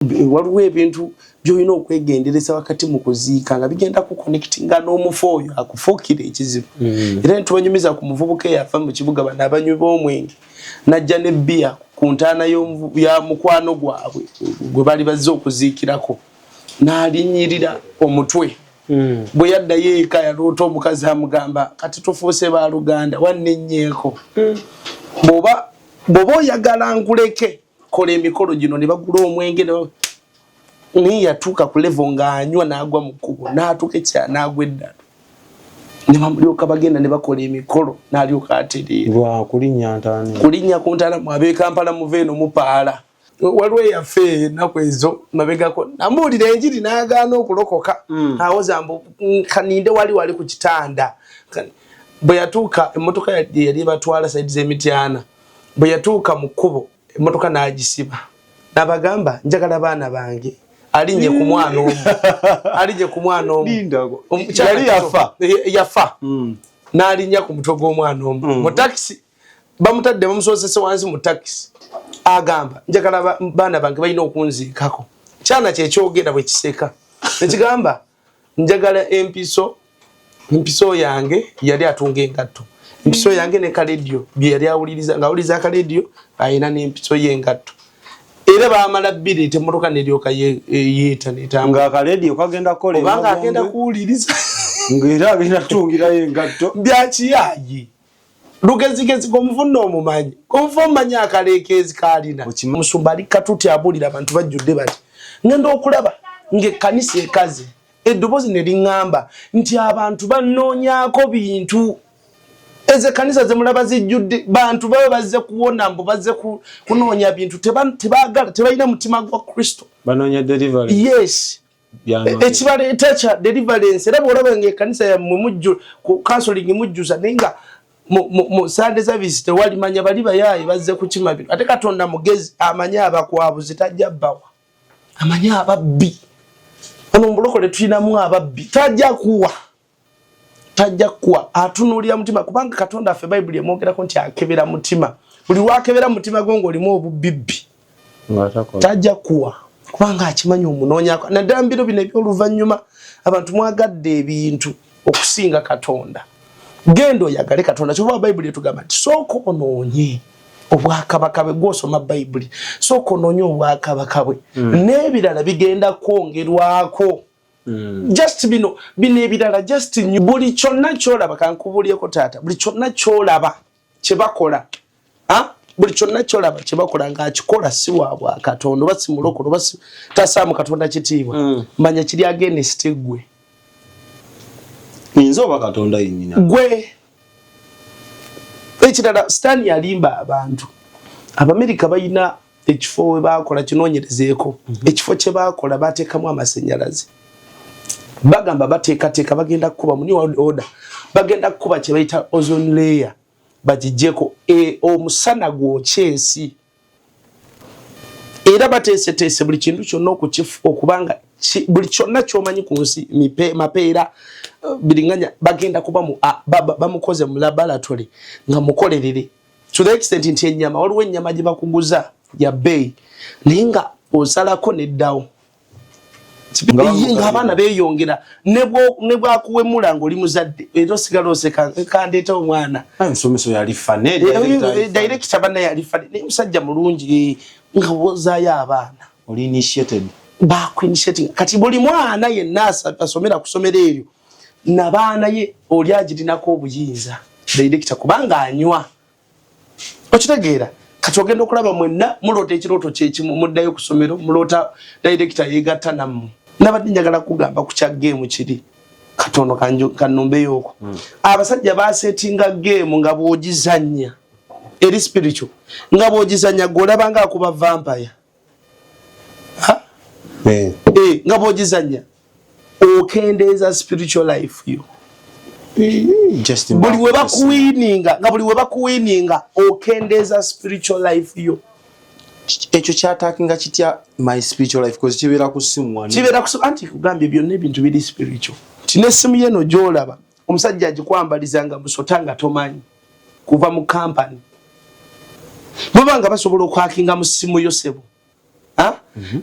waliwo ebintu by'olina okwegendereza wakati mu kuziika nga bigenda ku connectinga n'omufu oyo akufuukira ekizibu. Era ntubanyumiza ku muvubuka eyafa mu kibuga bano abanywi b'omwenge najja ne bbiya ku ntaana ya mukwano gwabwe gwe bali bazze okuziikirako n'alinyirira omutwe. Bwe yaddayo eka yaloota omukazi amugamba kati tufuuse ba Luganda wannennyeeko bw'oba oyagala nkuleke kola emikolo gino ne bagula omwenge ni yatuuka ku level ng'anywa n'agwa mu kkubo n'atuuka ekya n'agwa eddalo ne bamulyoka bagenda ne bakola emikolo n'alyoka atereera kulinnya ku ntaana ab'e Kampala muve eno mupaala. Waliwo eyaffe ennaku ezo mabegako namuwulira enjiri n'agaana okulokoka awoza mbu kaninde wali ku kitanda. Bwe yatuuka emmotoka yali batwala sayidi z'Emityana bwe yatuuka mu kkubo emmotoka n'agisiba n'abagamba njagala baana bange alinye ku mwana omu yali yafa n'alinnya ku mutwe gw'omwana omu mu takisi bamutadde bamusoosese wansi mu takisi agamba njagala baana bange balina okunziikako. Kyana kyekyogera bwe kiseka nekigamba njagala empiso yange yali atunga engatto empiso yange ne kaledio bye yali awuliriza ng'awuliriza akaledio ayina n'empiso y'engatto era baamala bbiri temmotoka neryoka yeeta netanga akaledio kagenda kukola obanga agenda kuwuliriza ng'era agenda tungirayo engatto byakiyayi lugezigezi g'omuvuno omumanyi g'omuva omumanyi akaleekeezi kaalina omusumba ali katuti abulira abantu bajjudde bati ngenda okulaba ng'ekkanisa ekaze eddoboozi ne liŋŋamba nti abantu bannoonyaako bintu ezo ekkanisa ze mulaba zijjudde bantu babe bazze kuwona mbu bazze kunoonya bintu tebaagala tebalina mutima gwa Kristo banoonya delivery. Yes ekibaleeta kya deliverance era bw'olaba ng'ekkanisa yammwe mujju ku counseling mujjuza naye nga mu Sunday service tewali manya bali bayaayi bazze kukima bintu ate Katonda mugezi amanya abakwabuzi tajja bbawa amanya ababbi ono mbulokole tulinamu ababbi tajja kuwa atunuulira mutima kubanga Katonda affe Bayibuli emwogerako nti akebera mutima buli wakebera mutima gwo ng'olimu obubbibbi tajja kuwa kubanga akimanyi omunoonyako naddala mbiro bino eby'oluvannyuma abantu mwagadde ebintu okusinga Katonda. Genda oyagale Katonda kyova Bayibuli etugamba nti sooka onoonye obwakabaka bwe gw'osoma Bayibuli sooka onoonye obwakabaka bwe n'ebirala bigenda kwongerwako. Just bino ebirala just buli kyonna kyolaba kankubuulyeko taata buli kyonna kyolaba kyebakola buli kyonna kyolaba kyebakola ng'akikola si wa Bwakatonda oba si mulokole oba tasaamu Katonda kitiibwa manya kiri against gwe Inzo oba Katonda yennyina gwe. Ekirala Stan yalimba abantu Abamerika balina ekifo we baakola kinoonyerezeeko ekifo kye baakola bateekamu amasannyalaze bagamba bateekateeka bagenda kukuba mu New World Order bagenda kukuba kye bayita ozone layer bagijjeko omusana gwokya ensi era bateeseteese buli kintu kyonna okubanga buli kyonna ky'omanyi ku nsi mapeera biringanya bagenda kuba bamukoze mu laboratory nga mukolerere to the extent nti ennyama waliwo ennyama gye bakuguza ya bbeeyi naye nga osalako neddawo ng'abaana beeyongera ne bwakuwemula ng'oli muzadde era osigala oseka kandeeta omwana ensomesa yalifa director banna yalifa naye musajja mulungi nga wozaayo abaana oli initiated baku-initiating kati buli mwana yenna asomera kusomera eryo nabaana ye oli agirinako obuyinza director kubanga anywa okitegeera kati ogenda okulaba mwenna muloota ekirooto kyekimu muddayo ku ssomero muloota director yeegatta nammwe nabadde njagala kugamba ku kya geemu kiri katono kannombeyo okwo abasajja basetinga geemu nga bw'ogizannya eri spiritual nga bw'ogizannya gweolaba nga akuba vampire nga bw'ogizannya okendeeza spiritual life yo buli we bakuwininga okendeeza spiritual life yo. Ekyo kyatakinga kitya my spiritual life because kibeera ku ssimu anti kugambye byonna ebintu biri spiritual tinessimu yeno gy'olaba omusajja agikwambaliza nga musota nga tomanyi kuva mu kampani baba nga basobola okwakinga mu ssimu yo sebo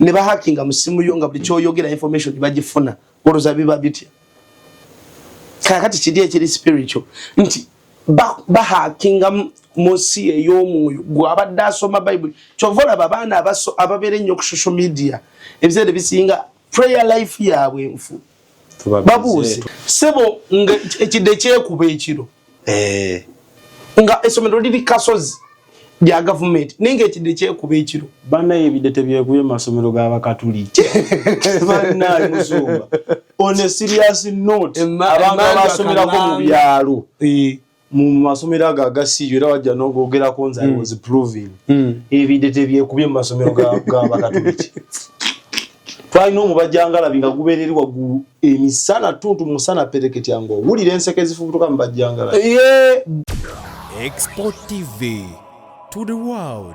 ne bahakinga musimu yo nga buli kyoyogera information bagifuna oloza biba bitya kakati kidi ekiri spiritual nti bahakinga musi ey'omwoyo gwabadde asoma Bible kyovola babaana ababere nnyo ku social media ebiseera bisinga prayer life yaabwe enfu babuuze sebo nga ekide kyekuba ekiro nga esomero liri kasozi ya government ninge ekide kyekuba ekiro bana ebidete byekuye masomero g'abakatuliki bana musumba on a serious note abantu abasomerako mu byalo mu masomero agasiyo era wajja n'ogogerako nze I was proving ebidete byekubye mu masomero g'abakatuliki twalina omubajjangalabi nga gubeereri waggulu emisana tuntu musana pereketi yangu owulira enseke ezifubutuka mu bajjangalabi Export TV to the world.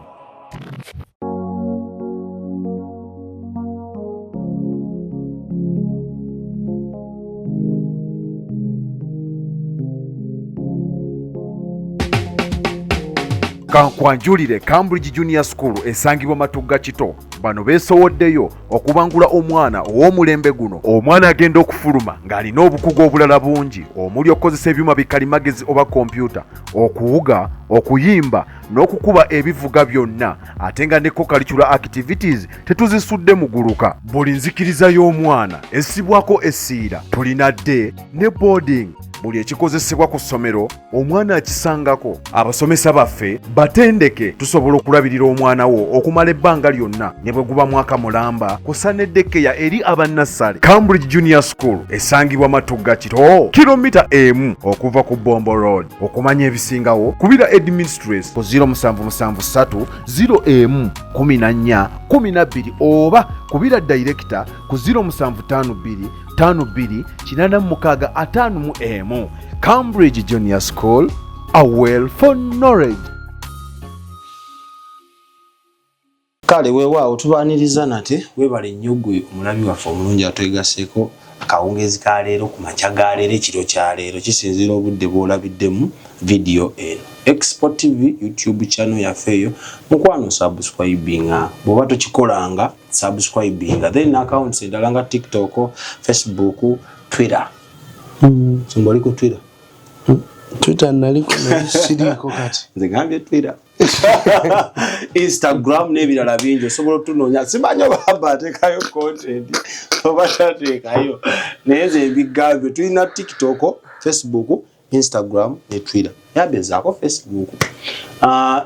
Kankwanjulire Cambridge Junior School esangibwa Matugga Kito bano beesowoddeyo okubangula omwana ow'omulembe guno omwana agenda okufuluma ng'alina obukugu obulala bungi omuli okukozesa ebyuma bikalimagezi oba kompyuta okuwuga okuyimba n'okukuba ebivuga byonna ate nga ne co-curricular activities tetuzisudde muguluka buli nzikiriza y'omwana essibwako essiira tulina dde ne boarding buli ekikozesebwa ku ssomero omwana akisangako abasomesa baffe batendeke tusobola okulabirira omwana wo okumala ebbanga lyonna ne bwe guba mwaka mulamba kusa n'eddekeya eri abannassale Cambridge Junior School esangibwa Matugga Kito kilomita emu okuva ku Bombo Road okumanya ebisingawo kubira administrator ku 0773 01412 oba kubira director ku 0752 52 Cambridge Junior School, a well for knowledge. Kale weewaawo tubaaniriza nate weebale nnyo gwe omulabi waffe omulungi atwegaseeko akawungezi ka leero ku makya ga leero ekiro kya leero kisinziira obudde bw'olabiddemu vidiyo eno Export TV YouTube channel yaffe eyo mukwano subscribinga bw'oba tokikolanga subscribinga then accounts endala nga TikTok, Facebook, Twitter. Simboliko Twitter. Twitter naliko siriko kati. Nze ngambye Twitter. Instagram n'ebirala bingi osobola otunoonya simanyi oba ateekayo content oba tateekayo naye nze ebigambye tulina TikTok, Facebook, Instagram ne Twitter. Yabezaako Facebook.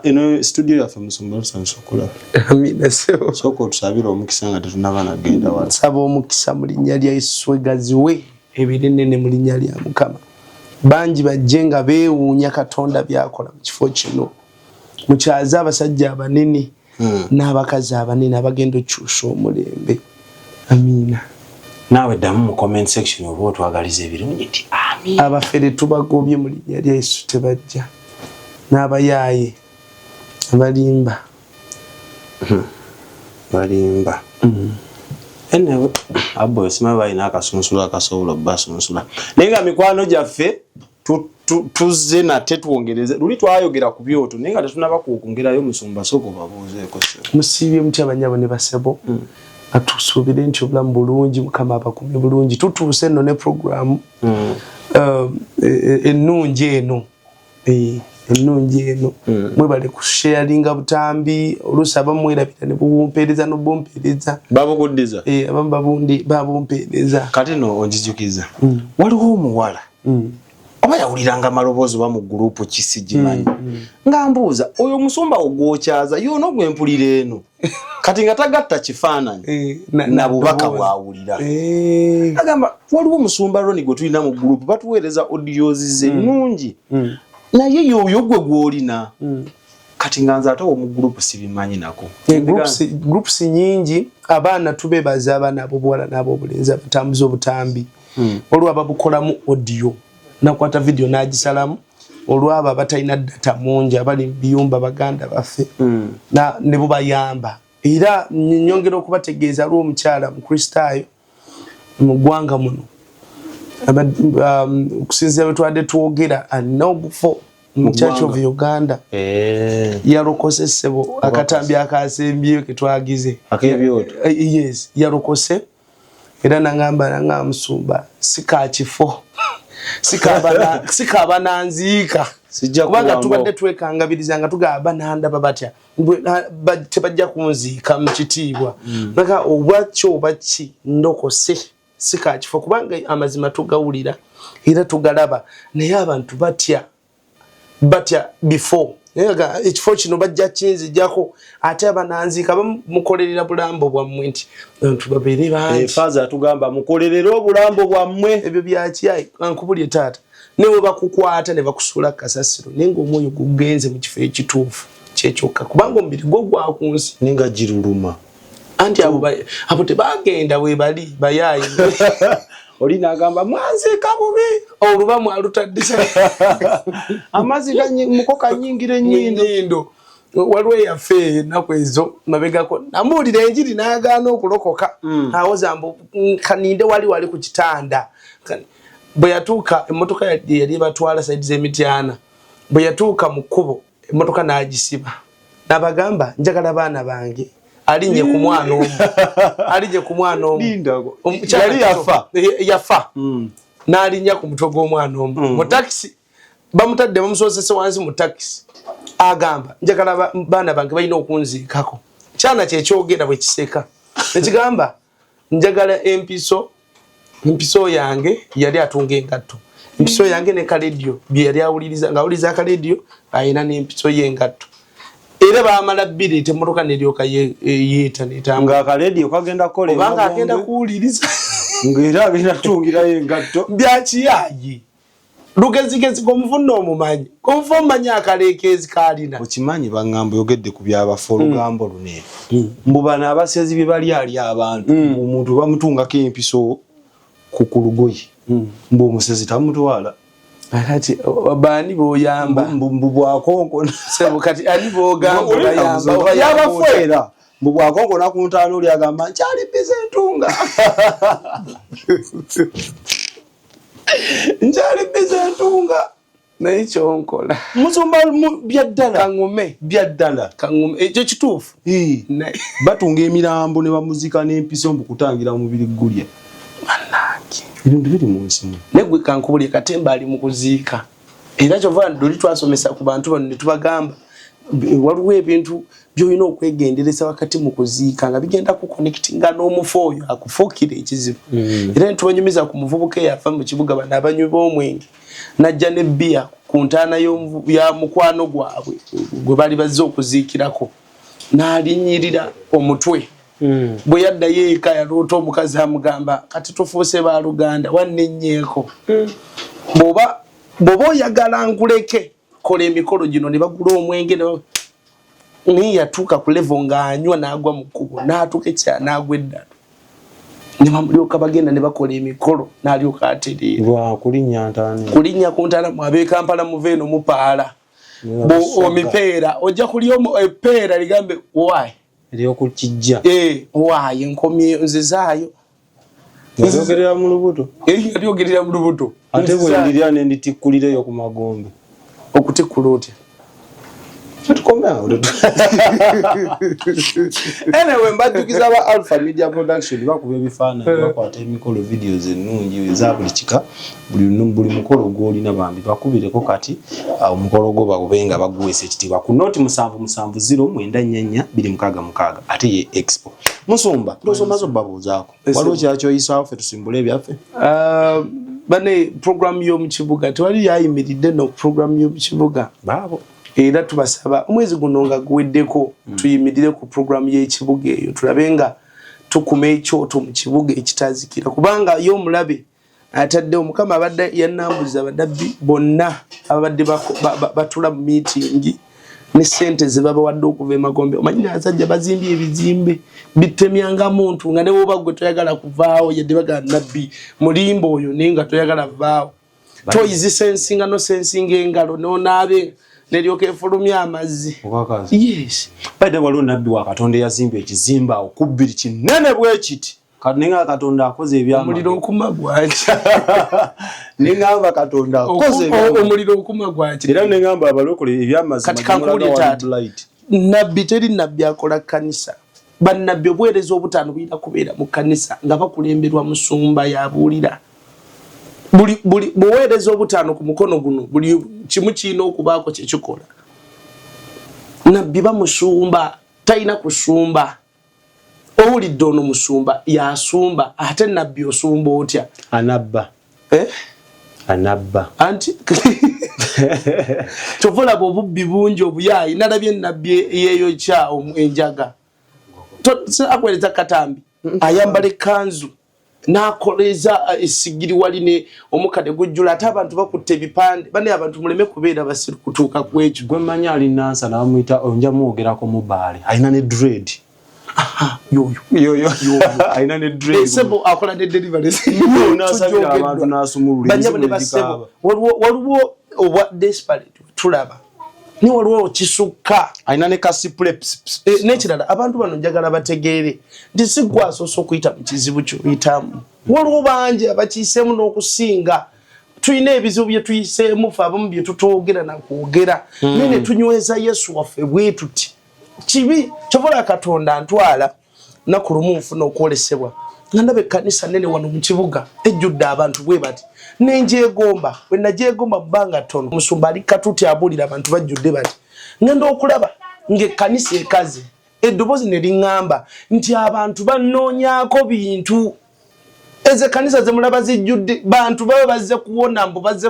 Eno studio yaffe Musumba Sokola. Amina sebo. Soko tusabira omukisa nga tetunaba nagenda wala. Saba omukisa mu linnya lya Yesu wegaziwe ebinene mu linnya lya Mukama. Banji bajjenga beewuunya Katonda byakola mu kifo kino. Mukyaza abasajja abanene n'abakazi abanene abagenda okyusa omulembe. Amina. Nawe ddamu mu comment section oba otwagaliza ebirungi nti amina. Abafere tubagobye mu linnya lya Yesu tebajja. N'abayaaye abalimba. Balimba. Enewe abo sima bayina akasunsula akasobola basunsula. Nenga mikwano gyaffe tuzze nate twongereze luli twayogera ku byoto nenga tetunaba kukwongerayo Musumba Soko babuuzeeko. Musibye mutya abanyabo ne basebo. Atusuubire nti obulamu bulungi Mukama abakumye bulungi tutuuse nno ne program ennungi eno ennungi eno mwebale kusharinga butambi oluusi abamwerabira ne bubumpeereza n'obumpeereza babukuddiza abamu babumpeereza kati no onjijukiza waliwo omuwala oba yawuliranga amaloboozi oba mu gurupu kisigimanyi nga mbuuza oyo Musumba ogwokyaza yono gwempulira eno kati nga tagatta kifaananyi na bubaka bwawulira agamba waliwo Musumba Roni gwe tulina mu gurupu batuweereza odiozi ze nnungi naye yoyo gwe gwolina kati nga nze ate mu gurupu sibimanyi nako groups nyingi abaana tubebaza abaana abobuwala n'abobulenzi abatambuza obutambi olwo ababukolamu audio nakwata video nagisalamu olwaba abatalina data mungi abali mbiyumba baganda baffe ne bubayamba era nyongera okubategeeza lwo omukyala mu Kristaayo mu ggwanga muno okusinziira bwe twadde twogera alina obufo Church of Uganda yarokose sebo akatambi akasembye ketwagize akebyoto yes yarokose era nangamba musumba sikachifo sikaba nanzika kubanga tubadde twekangabiriza tugaba nanda babatya tebajja kunzika mu kitiibwa naka obwacho bachi ndokose sikachifo kubanga amazima tugawulira era tugalaba naye abantu batya before ekifo kino bajja kinzi jako ate abananzika bamukolerera bulambo bwammwe nti abantu babeere bangi faza tugamba mukolerera obulambo bwammwe ebyo byakyayi ankubulye taata newe bakukwata ne bakusula kasasiro nenga omwoyo gugenze mu kifo ekituufu kyekyokka kubanga omubiri gwo gwakunsi ninga jiruluma anti abo tebagenda we bali bayayi olina agamba mwanzika bubi oluba mwalutaddisa amazi mukoka nyingire nyindo waliwo yaffe ennaku ezo mabegako namuwulira enjiri n'agaana okulokoka awoza mbu kaninde wali ku kitanda bwe yatuuka emmotoka yali batwala saidi z'emityana bwe yatuuka mu kkubo emmotoka n'agisiba n'abagamba njagala baana bange alinye ku mwana omu yali yafa n'alinya ku mutwe gw'omwana omu mu taxi bamutadde bamusozese wansi mu taxi agamba njagala baana bange balina okunziikako kyana kyekyogera bwe kiseka nekigamba njagala empiso yange yali atunga engatto empiso yange ne kaledio bye yali awuliriza ng'awuliriza akaledio ayina n'empiso y'engatto era baamala bbiri temmotoka neryoka yeeta nga akaledio kagenda kukola obanga agenda kuwuliriza ng'era agenda tungirayo engatto byakiyayi lugezigezi g'omufunna omumanyi omufu omumanyi akaleekeezi kaalina okimanyi baŋŋamba oyogedde ku byabafa olugambo luneero mbu bano abasezi bye bali ali abantu omuntu bamutungako empiso ku lugoye mbu omusezi tamutwala ati baani boyamba mbu bwakonkona sebo kati ani bogamba bayamba yabafuera mbu bwakonkona ku ntaano oli agamba nkyali bize entunga nkyali bize entunga naye kyonkola musumba byaddala kaŋŋume ekyo kituufu batunga emirambo ne bamuzika n'empiso mbu kutangira mubiri gulya ebintu biri mu nsi negwe kankubulye katemba ali mu kuziika era kyova ndoli twasomesa ku bantu bano ne tubagamba waliwo ebintu by'olina okwegendereza wakati mu kuziika nga bigenda kuconnectinga n'omufu oyo akufuukira ekizibu era ne tubanyumiza ku muvubuka eyafa mu kibuga bano abanywi b'omwenge najja ne bbiya ku ntaana ya mukwano gwabwe gwe bali bazze okuziikirako n'alinyirira omutwe bwe yaddayo eka yaloota omukazi amugamba kati tufuuse baaluganda wannennyeeko bw'oba oyagala nkuleke kola emikolo gino ne bagula omwenge naye yatuuka ku levo ng'anywa n'agwa mu kkubo n'atuuka ekya n'agwa eddalo ne bamulyoka bagenda ne bakola emikolo n'alyoka atereera kulinnya ku ntaana mwab'e Kampala muve eno mupaala omipeera ojja kulya eppeera ligambe wayi eryokukijja waaye nkomye nzizaayo yalyogerera mu lubuto ate bwe ndirya ne nditikkulireyo ku magombe okutikkula otya anyway mbaddukiza ba Alpha Media Production bakuba ebifaananyi bakwata emikolo videos ennungi eza buli kika buli mukolo gw'olina bambi bakubireko kati omukolo gwo bagubenga baguweesa ekitiibwa ku noti 77094426 ate ye expo musumba tosomazo babuuzaako waliwo kyakyoyisaawo ffe tusimbule ebyaffe bane program y'omu kibuga tewali yayimiridde no program y'omu kibuga baabo era tubasaba omwezi guno nga guweddeko tuyimirire ku program y'ekibuga eyo tulabe nga tukuma ekyoto mu kibuga ekitazikira kubanga y'omulabe atadde omukama abadde yannambuza abadabbi bonna abadde batula mu meeting ne ssente ze babawadde okuva emagombe omanyi abasajja bazimbye ebizimbe bitemyanga muntu nga ne bwoba gwe toyagala kuvaawo yadde bagala nabbi mulimba oyo naye nga toyagala vaawo toyizisa ensinga nosensinga engalo noonaabe neryoka efulumya amazzi yes baada waliwo nabbi wa Katonda yazimba ekizimba awo kubbiri kinene bwe kiti Kaninga Katonda akoze ebyama. Omuliro okumagwachi. Ningamba Katonda akoze ebyama. Omuliro okumagwachi. Era ningamba abalokole ebyamazima. Katika nkuli tatu. Nabbi teri nabbi akola kanisa. Bannabbi obwerezo obutaano buyina kubeera mu kanisa nga bakulemberwa musumba yabuulira. Buli buweereza obutaano ku mukono guno buli kimu kiina okubaako kye kikola. Nabbi bamusumba talina kusumba. Owulidde ono musumba yasumba ate nabbi osumba otya? Anabba. Anabba. Anti tovola bobubbi bungi obuyayi nalabye nabbi yeyo kya enjaga. Akwereza katambi ayambala kanzu nakoleza esigiri waline omukade gujjula ate abantu bakutte ebipande bane abantu muleme kubeera basiru kutuuka kwekyo. Gwe manya ali nansa na bamuyita onja muogerako mu baale alina ne dread. Yo alina ne dread. Sebo akola ne delivery. Nasabira abantu nasumulula. Banyabone basebo waliwo owa desperate tulaba. Ni waliwo kisukka alina ne kasipule nekirala abantu bano njagala bategeere nti sigwasoso okuyita mu kizibu kyo bitamu waliwo bangi abakiiseemu n'okusinga tulina ebizibu bye tuyiseemu fe abamu bye tutwogera na kwogera nene tunyweza Yesu waffe bwe tuti kibi kyobola Katonda ntwala naku lumu nfuna okwolesebwa nga ndaba ekkanisa nene wano mu kibuga ejjudde abantu bwe bati nenjegomba bwe nagyegomba mu bbanga ttono omusumba ali katuti abuulira abantu bajjudde bati ngenda okulaba ng'ekkanisa ekaze eddoboozi ne liŋŋamba nti abantu bannoonyaako bintu ezo ekkanisa ze mulaba zijjudde bantu babe bazze kuwona mbu bazze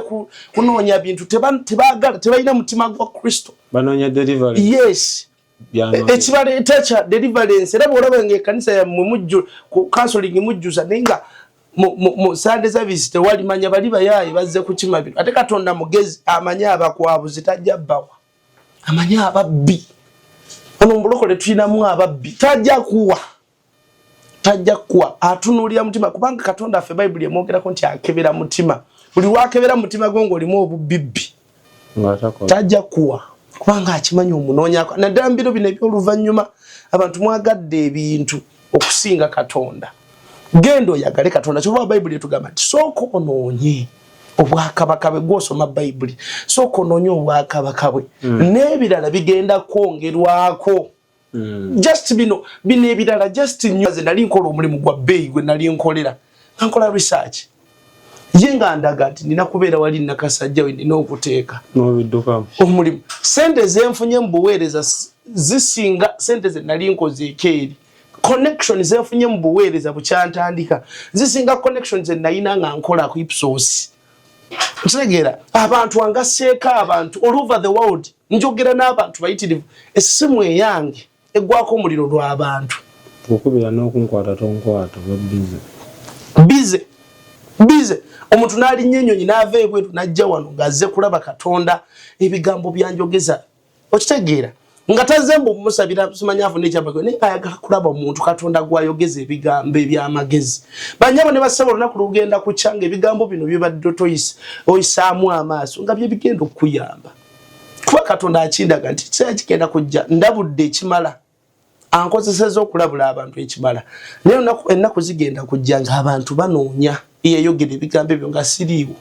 kunoonya bintu tebaagala tebalina mutima gwa Kristo banoonya delivery. Yes. Ekibaleeta kya deliverance era bw'olaba ng'ekkanisa yammwe mujju ku counseling mujjuza naye nga mu Sunday service tewali manya bali bayaayi bazze kukima bintu ate Katonda mugezi amanya abakwabuzi tajja bbawa amanya ababbi ono mbulokole tulinamu ababbi tajja kuwa atunuulira mutima kubanga Katonda affe Bayibuli emwogerako nti akebera mutima buli wakebera mutima gwo ng'olimu obubbibbi tajja kuwa kubanga akimanyi omunoonyako naddala mbiro bino eby'oluvannyuma abantu mwagadde ebintu okusinga Katonda. Genda oyagale Katonda kyova Bayibuli etugamba nti sooka onoonye obwakabaka bwe gw'osoma Bayibuli sooka onoonye obwakabaka bwe n'ebirala bigenda kwongerwako. Just bino ebirala just nze nali nkola omulimu gwa bbeeyi gwe nali nkolera nga nkola research ye nga ndaga nti nina kubeera wali nakasajja we nina okuteeka omulimu sente zenfunye mu buweereza zisinga sente ze nali nkoze ekeeri. Connection zenfunye mu buweereza bukyantandika zisinga connection ze nalina nga nkola ku Ipsos. Ntegeera abantu angaseeka abantu all over the world njogera n'abantu bayitirivu essimu eyange eggwako omuliro lw'abantu okubira n'okunkwata tonkwata bize omuntu n'alinnya ennyonyi n'ava ebweru n'ajja wano ng'azze kulaba Katonda ebigambo byanjogeza okitegeera nga tazemba omusabira simanya afune ekyambako naye ayagala kulaba omuntu Katonda gwayogeza ebigambo eby'amagezi banyabo ne basaba olunaku lugenda kukyanga ebigambo bino bibadde oyisaamu amaaso nga bye bigenda okuyamba kuba Katonda akindaga nti kiseera kigenda kujja ndabudde ekimala ankozeseza okulabula abantu ekimala naye ennaku zigenda kujja ng'abantu banoonya yeyogera ebigambo ebyo nga siriiwo.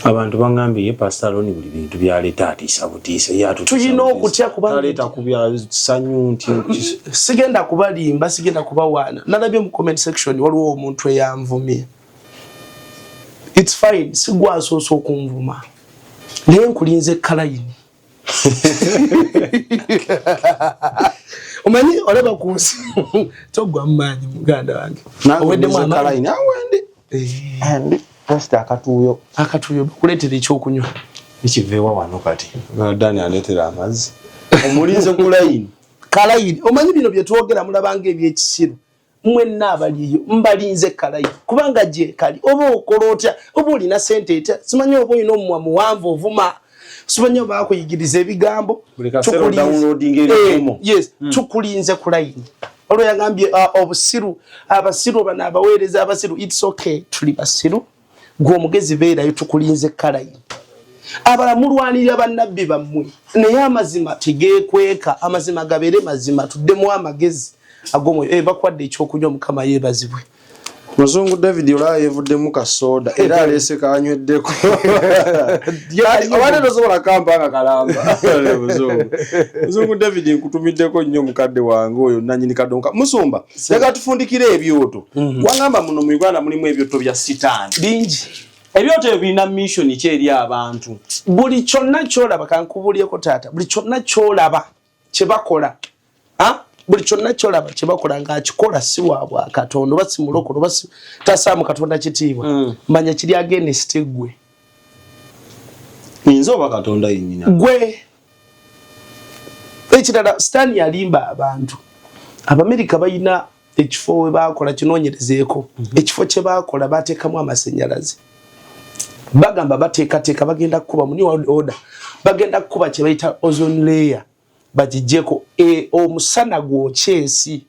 Abantu bangambye ye Pastor Loni buli bintu byaleta atiisa butiisa tulina okutya kubaleeta kubya sanyu nti sigenda kubalimba sigenda kubawaana nalabye mu comment section waliwo omuntu eyanvumye. It's fine sigwasoosa okunvuma naye nkulinze kalayini omanyi olaba kunsi togwa mmanyi muganda wange oweddemu kalayini awende Pastor akatuuyo kuleetera ekyokunywa ekiveewa wano kati Dani aleetera amazzi omulinze kalayini omanyi bino bye twogera mulabanga ebyekisiru mwenna abaliyo mbalinze kalayini kubanga gye kali oba okola otya oba olina sente etya simanyi oba olina omumwa muwanvu ovuma simanyi oba akuyigiriza ebigambo tukulinze kulayini olwo yagambye abasiru bano abaweereza abasiru it's okay tuli basiru gwe omugezi beerayo tukulinze kalayini abalamulwanirira bannabbi bammwe naye amazima tegeekweka amazima gabeere mazima tuddemu amagezi ag'omwoyo bakwadde ekyokunywa Mukama yeebazibwe Muzungu David ola yevuddemu ka soda era alese kanyweddeko. Abane tosobola kampanga kalamba. Muzungu David nkutumiddeko nnyo mukadde wange oyo nanyini kadonka. Musumba yaga tufundikire ebyoto. Wangamba muno mu Uganda mulimu ebyoto bya sitaani. Bingi. Ebyoto ebirina mission ki eri abantu. Buli kyonna kyolaba kankubulyeko taata. Buli kyonna kyolaba kye bakola. Buli kyonna kyolaba kye bakola ng'akikola si waabwe Katonda oba si mulokole oba si tasaamu Katonda kitiibwa. Manya kiri against gwe. Yinza oba Katonda yennyina. Gwe. Ekirala Stan yalimba abantu. Abamerika bayina ekifo we bakola kinoonyerezeeko. Ekifo kye bakola bateekamu amasannyalaze. Bagamba bateekateeka bagenda kukuba mu new order. Bagenda kukuba kye bayita ozone layer. Bajijeko omusana gwokyesi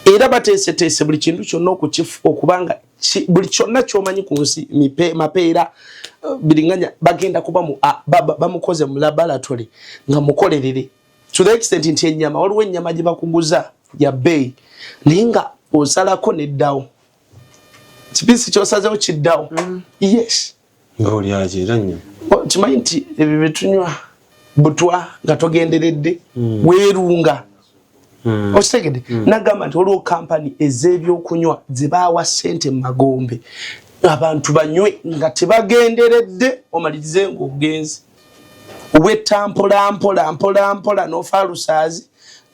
era bateeseteese buli kintu kyonna okubanga buli kyonna kyomanyi ku nsi mapeera bilinganya bagenda kuba bamukoze mu laboratory nga mukolerere to the extent nti ennyama waliwo ennyama gye bakuguza ya bbeeyi naye nga osalako neddawo kipisi kyosazewo kiddawo yes nga oli ajeera nnyo kimanyi nti ebyo betunywa butwa nga togenderedde weerunga okitegedde nagamba nti waliwo kampani ez'ebyokunywa ze baawa ssente mu magombe abantu banywe nga tebagenderedde omalirize ng'obugenzi wetta mpola n'ofa alusaazi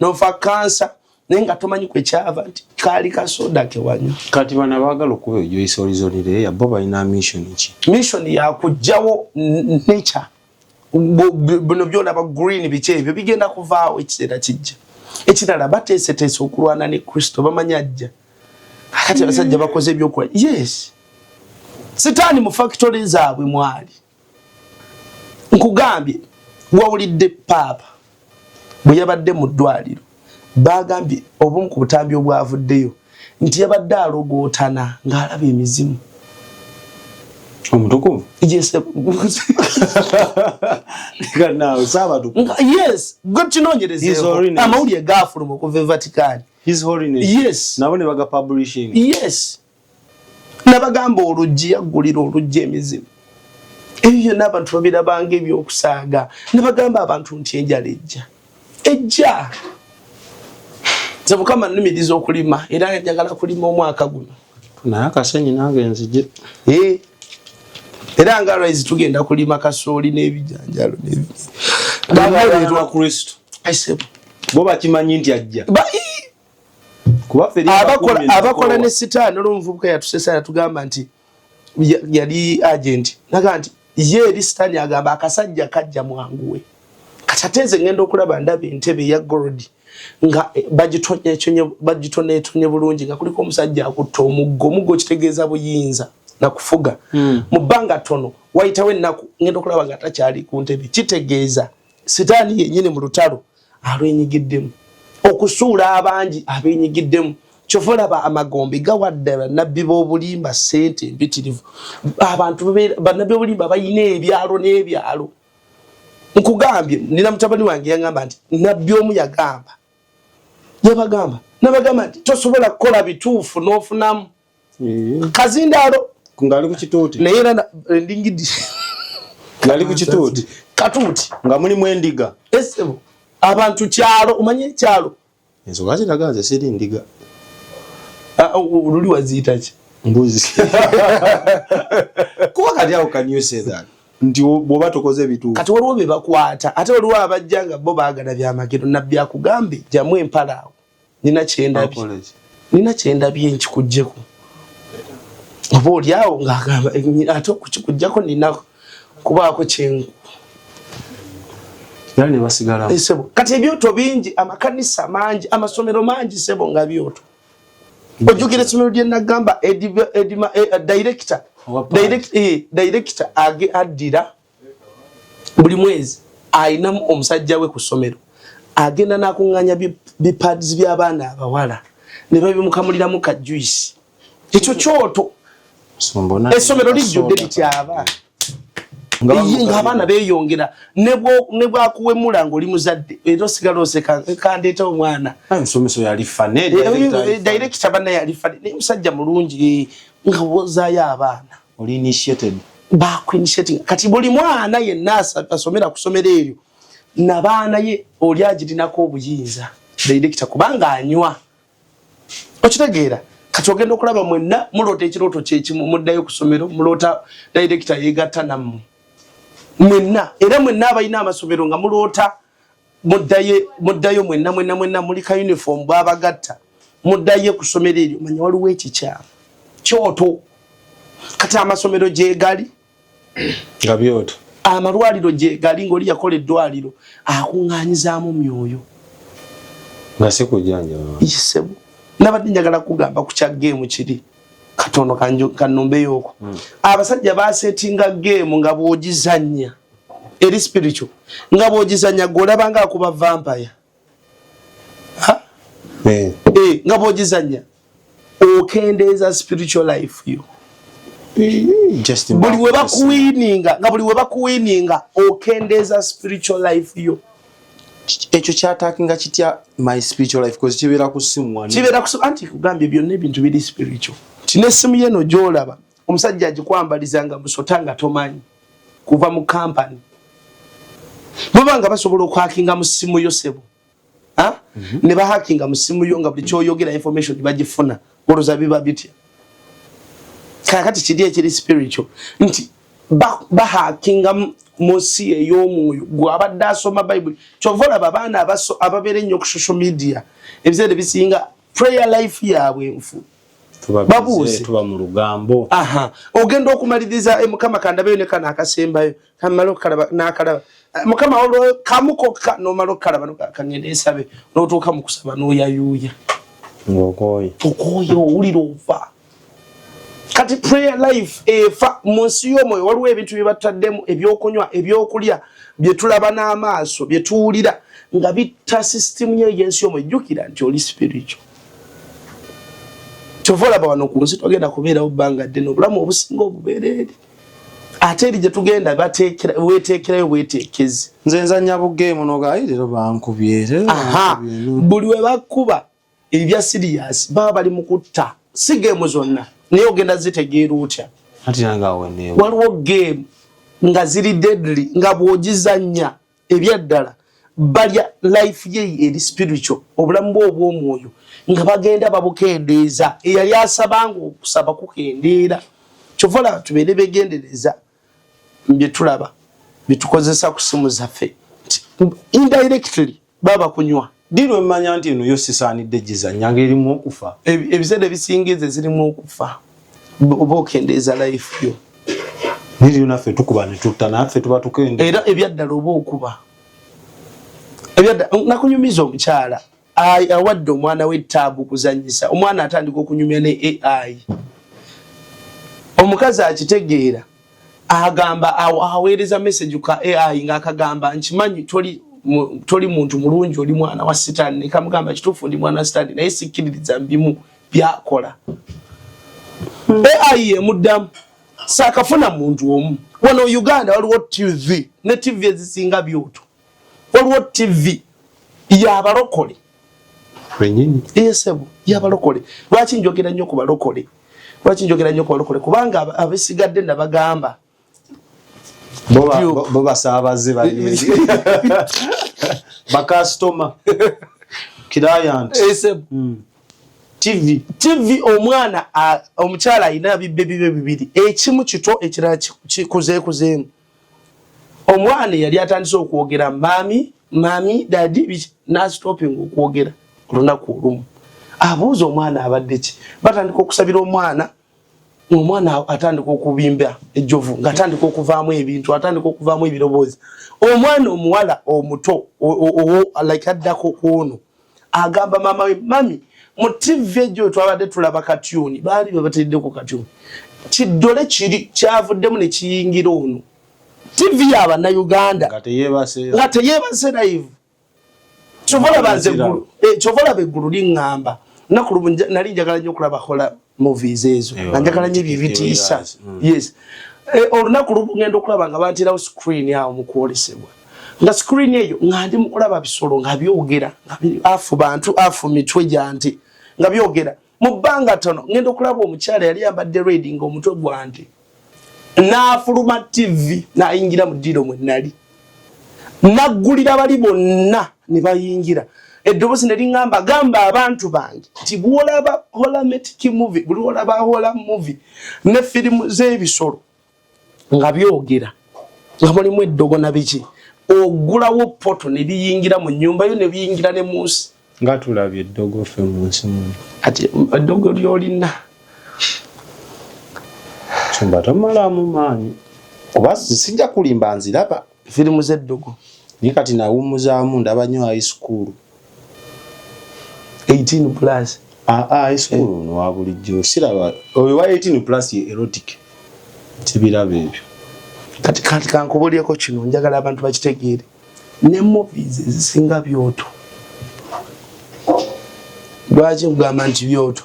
n'ofa kansa naye nga tomanyi kwekyava nti kaali kasoda kewanywa. Kati bana baagala okuba ejoyisa horizonire bo balina mission ki? Mission yakugjawo nature. Buno byolaba green biki ebyo bigenda kuvaawo ekiseera kijja. Ekirala bateeseteese okulwana ne Kristo bamanyi ajja. Kati abasajja bakoze ebyokukola. Yes. Sitaani mu factory zaabwe mwali. Nkugambye wawulidde Paapa bwe yabadde mu ddwaliro bagambye obumu ku butambi obwavuddeyo nti yabadde alogootana ng'alaba emizimu. Omutukuvu? Yes. Yes. Good to know you. Amawulire gaafuluma okuva e Vatican. His Holiness. Yes. Nabo ne baga publishing. Yes. Nabagamba oluggi yaggulira oluggi emizimu. Ebyo n'abantu babirabanga ebyokusaaga. Nabagamba abantu nti enjala ejja. Nze Mukama nnumiriza okulima era njagala kulima omwaka guno. Naye akasenyi nange nzije. Era nga rise tugenda kulima kasooli n'ebijanjalo n'ebi. Baba Kristo. Aisebo. Bo bakimanyi nti ajja. Kuba feri abakola ne sitaani olw'omuvubuka yatusesa yatugamba nti yali agent. Naga nti ye eri sitaani agamba akasajja kajja mwanguwe. Katatenze ngenda okulaba ndaba entebe ya gold nga bagitonye bulungi nga kuliko omusajja akutta omuggo kitegeeza buyinza na kufuga mu bbanga tono wayitawo ennaku ngenda okulaba nga takyali ku ntebe kitegeeza sitaani yennyini mu lutalo alwenyigiddemu okusuula abangi abenyigiddemu kyova olaba amagombe gawadde bannabbi b'obulimba ssente empitirivu abantu bannabbi b'obulimba bayina ebyalo n'ebyalo. Nkugambye nina mutabani wange yangamba nti nabbi omu yabagamba nti tosobola kukola bituufu n'ofunamu kazindaalo ngali ku kituuti naye era ndingidi ngali ku kituuti katuuti nga mulimu endiga esebo abantu kyalo omanye kyalo ensonga ziraga nze siri ndiga oluli waziyita ki mbuzi kuba kati awo can you say that nti bw'oba tokoze ebituufu kati waliwo be bakwata ate waliwo abajja nga bo baagala byamagero nabbi akugambe jamu empala awo nina kyendabye nkikuggyeko oba oli awo ng'agamba ate okukikuggyako nina kubaako kyengu era ne basigala sebo kati ebyoto bingi amakanisa mangi amasomero mangi sebo nga byoto ojjukira essomero lye nagamba director addira buli mwezi ayinamu omusajja we ku ssomero agenda n'akuŋŋaanya bipads by'abaana abawala ne babimukamuliramu ka juice ekyo kyoto essomero lijjudde lityaba nga abaana beeyongera ne bwakuwemula ng'oli muzadde era osigala oseka kandeeta omwana ensomesa yali fane director banna yali fane naye musajja mulungi nga wozaayo abaana oli initiated bakuinitiating kati buli mwana yenna asomera ku ssomero eryo n'abaana ye oli agirinako obuyinza director kubanga anywa okitegeera kati ogenda okulaba mwenna muloota ekirooto kyekimu muddayo ku ssomero muloota director yeegatta nammwe mwenna era mwenna abalina amasomero nga muloota muddayo mwenna muli ka uniform bwabagatta muddayo ku ssomero eryo manya waliwo ekikyamu kyoto kati amasomero gyegali nga byoto amalwaliro gyegali ng'oli yakola eddwaliro akuŋŋaanyizaamu myoyo nga si kujanja isebo nabadde njagala kugamba ku kya geemu kiri katono kannombeyo okwo abasajja basetinga geemu nga bw'ogizannya eri spiritual nga bw'ogizannya gw'olaba nga akuba vampire nga bw'ogizannya okendeeza spiritual life yo buli we bakuwininga okendeeza spiritual life yo ekyo kyatakinga kitya my spiritual life because kibeera ku ssimu anti kugambye byonna ebintu biri spiritual tinesimu yeno gyolaba omusajja agikwambalizanga musota nga tomanyi kuva mu kampani bwebanga basobola okuhakinga mu ssimu yo sebo ne bahakinga mu ssimu yo nga buli kyoyogera information bagifuna oloza biba bitya kakati kiri ekiri spiritual nti bahakinga munsi ey'omwoyo gw'abadde asoma Bible kyova olaba abaana ababeera ennyo ku social media ebiseera bisinga prayer life yaabwe nfu babuuze tuba mu lugambo ogenda okumaliriza Mukama kandabeyo ne kana akasembayo kamala okalaba n'akalaba Mukama olwo kamuko nomala okalaba kangenda esabe n'otuuka mu kusaba n'oyayuuya ng'okooye owulira ova kati prayer life efa munsi y'omwoyo waliwo ebintu bye bataddemu ebyokunywa ebyokulya bye tulaba n'amaaso bye tuwulira nga bitta system y'ensi y'omwoyo jjukira nti oli spiritual kyova olaba wano ku nsi togenda kubeerawo bbanga ddene obulamu obusinga obubeereeri ate eri gye tugenda weeteekerayo bweteekezi nze nzannya bugeemu nogayi leero bankubye buli we bakuba ebya sirias baba bali mu kutta si geemu zonna naye ogenda zitegeera otya waliwo geemu nga ziri deadly nga bw'ogizannya ebyaddala balya life ye eri spiritual obulamu bwe obw'omwoyo nga bagenda babukendeeza eyali asabanga okusaba kukendeera kyova olaba tubeere begendereza bye tulaba bye tukozesa ku ssimu zaffe indirectly baba kunywa dino mmanya nti eno yo sisaanidde gizannya ng'erimu okufa ebiseera ebisingize zirimu okufa oba okendeeza life yo niriyo naffe tukuba ne tutta naffe tuba tukende era ebyaddala oba okuba nakunyumiza omukyala awadde omwana we ettaabu kuzannyisa omwana atandika okunyumya ne AI omukazi akitegeera agamba aweereza message ka AI ng'akagamba nkimanyi toli muntu mulungi oli mwana wa sitaani ne kamugamba kituufu ndi mwana wa sitaani naye sikkiririza mbimu byakola AI emuddamu saakafuna muntu omu wano Uganda waliwo TV ne TV ezisinga byoto waliwo TV y'abalokole esebo y'abalokole lwaki njogera nnyo ku balokole kubanga abesigadde nabagamba bo basaabaze bali bakastoma client esebo TV omwana omukyala ayina bibbe bibiri ekimu kito ekirala kikuzeekuzeemu omwana yali atandise okwogera mami dadi n'asitopinga okwogera olunaku olumu abuuza omwana abadde ki batandika okusabira omwana atandika okubimba ejjovu ng'atandika okuvaamu ebintu atandika okuvaamu ebiroboozi omwana omuwala omuto like addako kwono agamba mama we mami mu TV egyo twabadde tulaba katyuni baali babateddeko katyuni kiddole kiri kyavuddemu ne kiyingira ono TV y'Abannayuganda nga teyeebase live kyovola beggulu liŋŋamba nali njagala nnyo okulaba hola movies ezo nga njagala nnyo ebyo bitiisa yes olunaku lugenda okulaba nga bantirawo screen awo mukwolesebwa nga screen eyo nga ndi mukulaba bisolo nga byogera nga afu bantu afu mitwe gyanti nga byogera mu bbanga tono ngenda okulaba omukyala yali yambadde red nga omutwe gwanti n'afuluma TV n'ayingira mu ddiro mwe nali naggulira bali bonna ne bayingira eddoboozi ne liŋŋamba gamba abantu bange nti bw'olaba holomatic movie buli olaba hola movie ne firimu z'ebisolo nga byogera nga mulimu eddogo na biki ogulawo poto ne biyingira mu nnyumba yo ne biyingira ne munsi nga tulabye eddogo ffe mu nsi muno ati eddogo lyolina nsumba tomalamu maanyi oba sijja kulimba nziraba firimu z'eddogo ni kati nawummuzaamu ndaba nnyo high school 18 plus high school no wa bulijjo siraba oyo wa 18 plus ye erotic tibiraba ebyo kati kankubulyeko kino njagala abantu bakitegeere ne movies ezisinga byoto lwaki nkugamba nti byoto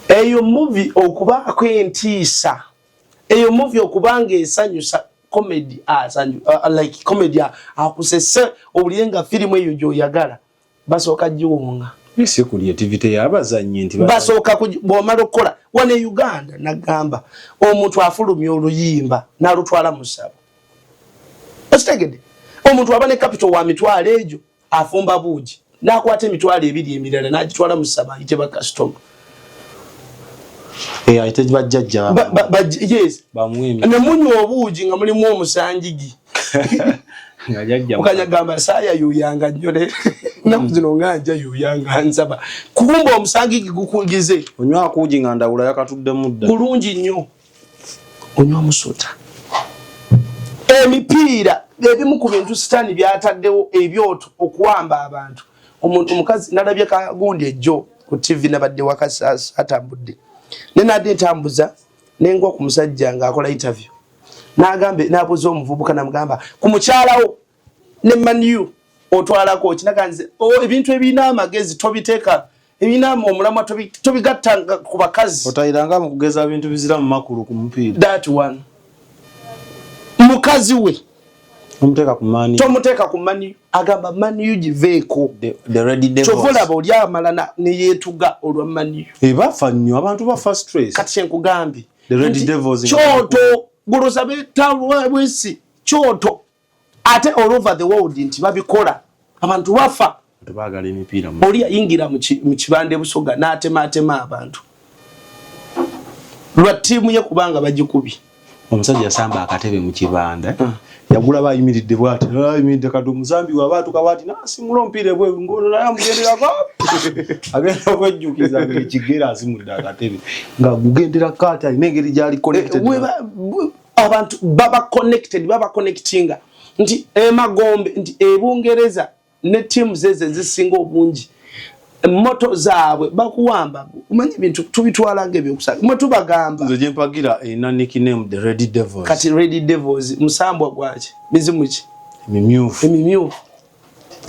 eyo movie okubaako entiisa eyo movie okubanga esanyusa comedy like comedy akusese obulienga firimu eyo gyoyagala basooka giwonga isi creativity y'abazannyi nti basooka bw'omala okukola wane Uganda nagamba omuntu afulumya oluyimba n'alutwala mu ssabo okitegedde omuntu aba ne capital wa mitwalo egyo afumba buugi n'akwata emitwalo ebiri emirala n'agitwala mu ssabo ayite bakasitoma ayite bajjajja yes ne munywa obuugi nga mulimu omusangigi ukanyagamba saya yuyanga nnyo nakuzino nganja yuyanga nsaba kumba omusangigi gukungize onywa akuugi nga ndawula yakatudde mudda bulungi nnyo onywa musota emipiira ebimu ku bintu sitaani byataddewo ebyoto okuwamba abantu omuntu omukazi nalabye kagundi ejjo ku TV nabadde wakasasa atambudde nenadde ntambuza nengwa ku musajja ng'akola interview nagambe nabuza omuvubuka namugamba ku mukyalawo ne manu otwalako kinaganze ebintu ebina amagezi tobiteeka ebina omulamwa tobigatta ku bakazi otayiranga mu kugeza ebintu bizira mu makulu ku mupiira that one mukazi we omuteeka ku mani tomuteeka ku mani agamba mani giveeko the ready devils chovolaba oli amala ne yetuga olwa mani ebafa nnyo abantu bafa stress kati kyenkugambi the ready devils choto guruza betawo bwesi choto ate all over the world nti babikola abantu bafa tebagala emipiira oli yingira mu kibande busoga n'atema abantu lwa tiimu ye kubanga bagikubi omusajja samba akatebe mu kibanda yagula bayimiridde bwati ayimiridde kadu muzambi wabatu kabati nasimula ompire bwe ngono naye amugendera ko agenda okwejjukiza ng'ekigera asimudde akatebe nga gugendera kati alina engeri gyali connected abantu baba connectinga nti emagombe nti ebungereza ne teams zeze zisinga obungi moto zaabwe bakuwamba umanyi bintu tubitwala ng'ebyokusaka mwe tubagamba nze gyempagira ina nickname the ready devils kati ready devils musambwa gwaki mizimu ki emimyufu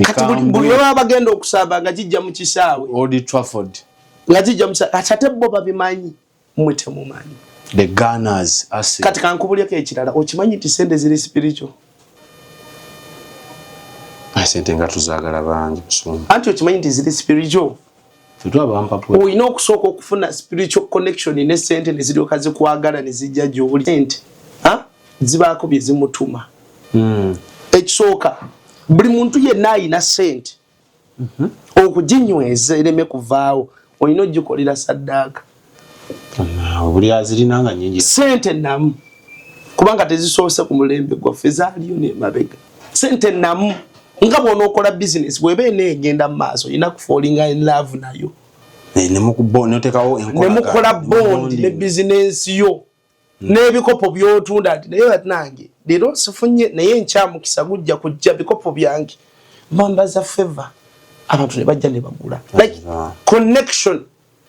kati buli baba bagenda okusaba nga kijja mu kisaawe Old Trafford nga kijja mu kisaawe ate bo babimanyi mwe temumanyi the Gunners kati kankubulyeko ekirala okimanyi nti sente ziri spiritual sente nga tuzagala bangi kusoma anti okimanyi nti ziri spiritual olina okusooka okufuna spiritual connection ne sente ne ziryoka zikwagala ne zijja gy'oli sente zibaako bye zimutuma ekisooka buli muntu yenna ayina sente okuginyweza ereme kuvaawo olina ogikolera saddaaka buli azirina nga nnyingi sente namu kubanga tezisoose ku mulembe gwaffe zaaliyo n'emabega sente namu nga bw'onookola business bw'eba eneegenda mu maaso olina kufallinga in love nayo nemukola bondi ne bizinensi yo n'ebikopo by'otunda nti naye nange leero sifunye naye nkyamukisa gujja kujja bikopo byange mbambaza favor abantu ne bajja ne bagula like connection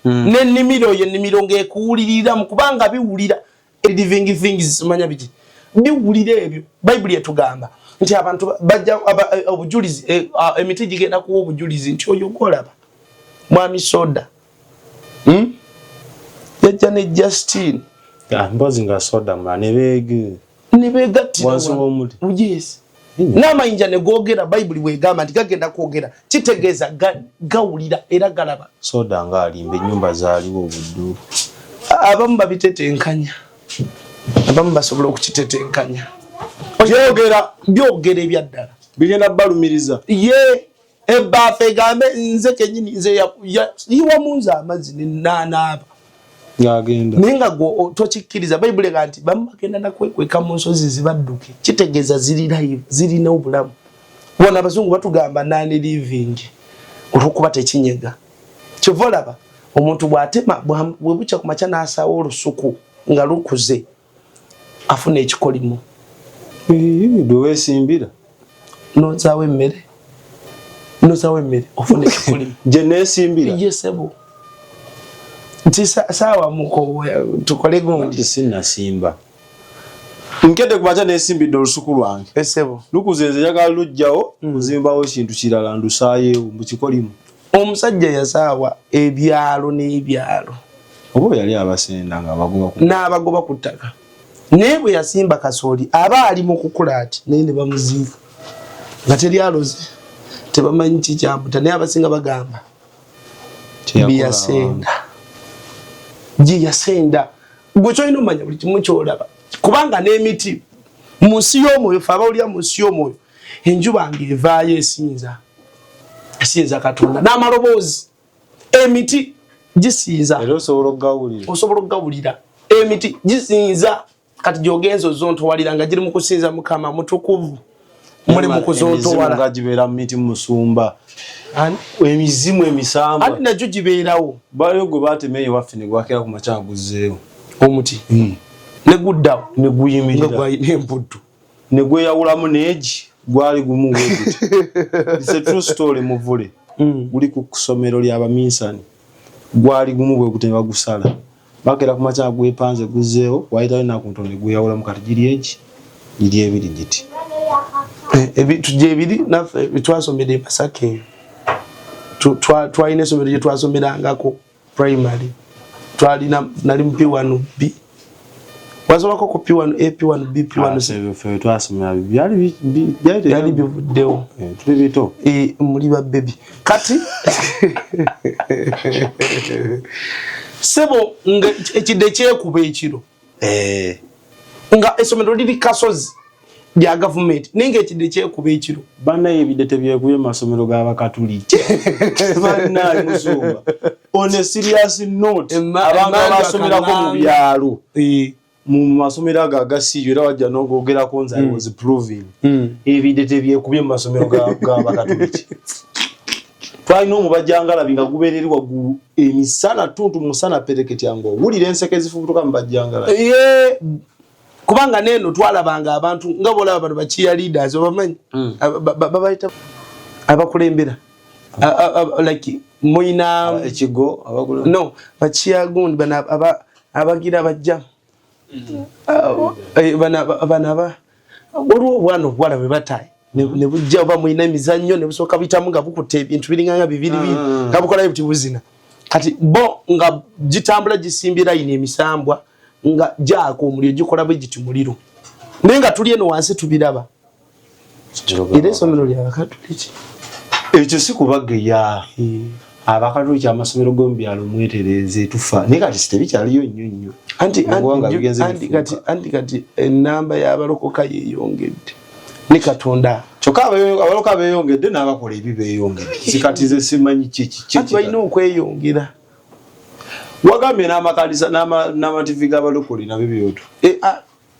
n'ennimiro y'ennimiro ng'ekuwulirira mu kubanga biwulira living things simanya biki biwulira ebyo Bible yatugamba nti abantu bajja obujulizi emiti gigenda kuwa obujulizi nti oyo golaba mwami soda yajja ne Justin mbozi nga soda mane bege nebegattira wanso w'omuti. Yes. N'amayinja ne googera Bayibuli bwegamba nti gagenda kwogera kitegeeza gawulira era galaba. Soda nga alimba ennyumba zaaliwo obuddu. Abamu babitetenkanya. Abamu basobola okukitetenkanya. Byogera ebyaddala. Bigenda balumiriza. Ye ebbaafu egambe nze kennyini nze yiwa munze amazzi n'anaaba. Ngagenda. Ninga go tokikkiriza Bayibuli ega nti bamu bagenda nakwekweka mu nsozi zibadduke. Kitegeeza ziri live, zirina obulamu. Bona abazungu batugamba nani living. Olwokuba tekinyega. Kivolaba omuntu bw'atema bwe bucya ku makya n'asaawo olusuku nga lukuze afuna ekikolimo. Weesimbira. Nozaawo emmere. Nozaawo emmere ofuna ekikolimo. Gye neesimbira. Yesebo. Nti sawa muko tukole gundi sinnasimba. Nkede kubacha neesimbidde olusuku lwange. Esebo. Lukuzenze njagala lujjawo kuzimbawo ekintu kirala ndusaayewo mu kikolimu. Omusajja yasaawa ebyalo n'ebyalo. Obo yali abasenda nga abagoba ku. N'abagoba ku ttaka. Naye bwe yasimba kasooli aba ali mu kukula ati naye ne bamuziika. Nga teri aloze. Tebamanyi kikyambuta naye abasinga bagamba. Biyasenda. Yasenda. Gwe kyolina omanya buli kimu kyolaba. Kubanga n'emiti mu nsi y'omwoyo fe abawulira mu nsi y'omwoyo enjuba ng'evaayo esinza Katonda n'amaloboozi emiti gisinza era osobola okugawulira emiti gisinza kati gy'ogenza ozontowalira nga giri mu kusinza Mukama mutukuvu muli mu kuzontowala nga gibeera mu miti musumba emizimu emisambo ati nagyo gibeerawo baliyo gwe baatemeyo waffe ne gwakera ku makya guzzeewo omuti ne guddawo ne guyimirira n'emputtu ne gweyawulamu neegi gwali gumu weguti. It's a true story muvule. Guli ku kusomero ly'abaminsani gwali gumu weguti ne bagusala bakera ku makya gwepanze guzzeewo wayitayo nakuntono ne gweyawulamu kati giri eegi giri ebiri giti tujje ebiri naffe twasomera e Masake twalina essomero gye twasomerangako primary nali mu P1 B wasolako ku P1 A P1 B P1 C fe twasomera byali bivuddewo tuli bito muli ba baby kati sebo nga ekide kyekuba ekiro nga essomero liri Kasozi lya government ninga ekide kyekuba ekiro bana ebidete byekuye masomero g'Abakatuliki bana musumba on a serious note abantu basomerako mu byalo mu masomero agasiyo era wajja n'ogogerako nze I was proving ebidete byekubye mu masomero g'Abakatuliki twalina omubajjangalabi nga gubeereri waggulu emisana tuntu musana pereketi yange owulira enseke zifubutuka mu bajjangalabi kubanga neno twalabanga abantu nga bolaba bano bachiya leaders obamanyi babayita abakulembera like moina ekigo abakulu no bachiya gundi bana abagira bajja bana olwo bwana bwala be bataye ne bujja oba moina emizannyo ne busoka bitamu nga bukutte ebintu biringanga bibiri nga bukola ebitibuzina kati bo nga gitambula gisimbira ine emisambwa nga jako omuliro gikola bwe giti muliro nenga tuli eno wansi tubiraba ire somero lya Abakatuliki ekyo si kubageya Abakatuliki amasomero g'ombyalo mwetereze tufa naye kati sitebikyaliyo nnyo anti kati enamba y'abalokoka yeeyongedde ne Katonda kyokka abalokoka beeyongedde n'abakola ebi beeyongedde zikatize simanyi kiki balina okweyongera wagambye n'amakanisa n'amativi g'abalokole nabyo byoto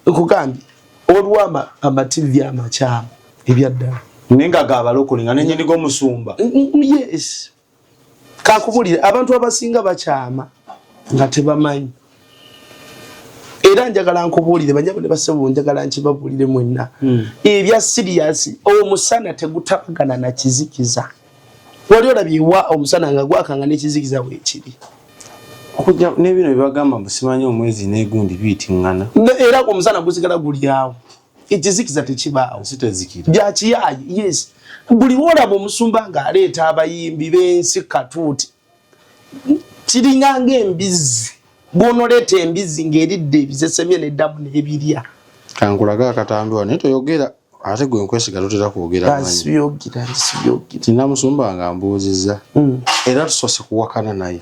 kugambye olwama amativi amakyamu ebyaddala nenga g'abalokole nga nenyini g'omusumba yes kakubulire abantu abasinga bakyama nga tebamanyi era njagala nkubulire banyabo ne basebo njagala nkibabulire mwenna ebya serious omusana tegutabagana na kizikiza wali olabye wa omusana nga gwakanga n'ekizikiza weekiri okujja n'ebino bibagamba musimanyi omwezi n'egundi biyitingana era omusana gusigala guli awo ekizikiza tekibaawo sitezikira byakiyayi yes buli wolaba omusumba ng'aleeta abayimbi b'ensi katuuti kiringanga embizi Bw'onoleeta embizi ng'eridde ebisesemye n'eddamu n'ebirya. Kankulaga akatambiwa naye toyogera ate gwe nkwesiga totera kwogera manyi. Sibyogera. Namusumba nga mbuuzizza. Era tusoose kuwakana naye.